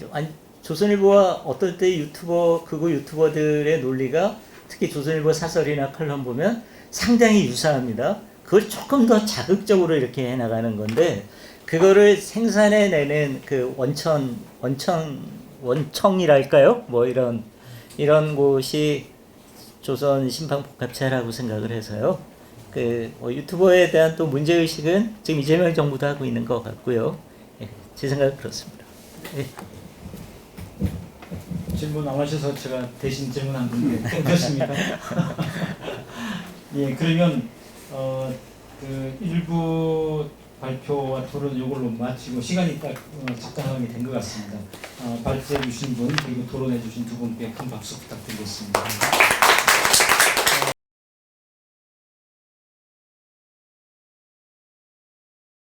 조선일보와 어떨 때 극우 유튜버들의 논리가 특히 조선일보 사설이나 칼럼 보면 상당히 유사합니다. 그걸 조금 더 자극적으로 이렇게 해나가는 건데 그거를 생산해내는 그 원청이랄까요? 뭐 이런 곳이 조선 신방복합체라고 생각을 해서요. 유튜버에 대한 또 문제의식은 지금 이재명 정부도 하고 있는 것 같고요. 예, 제 생각은 그렇습니다. 예. 질문 안 하셔서 제가 대신 질문한 건데 괜찮습니까? 예, 그러면 그 일부 발표와 토론 이걸로 마치고 시간이 딱 적당하게 된 것 같습니다. 발제해 주신 분 그리고 토론해 주신 두 분께 큰 박수 부탁드리겠습니다.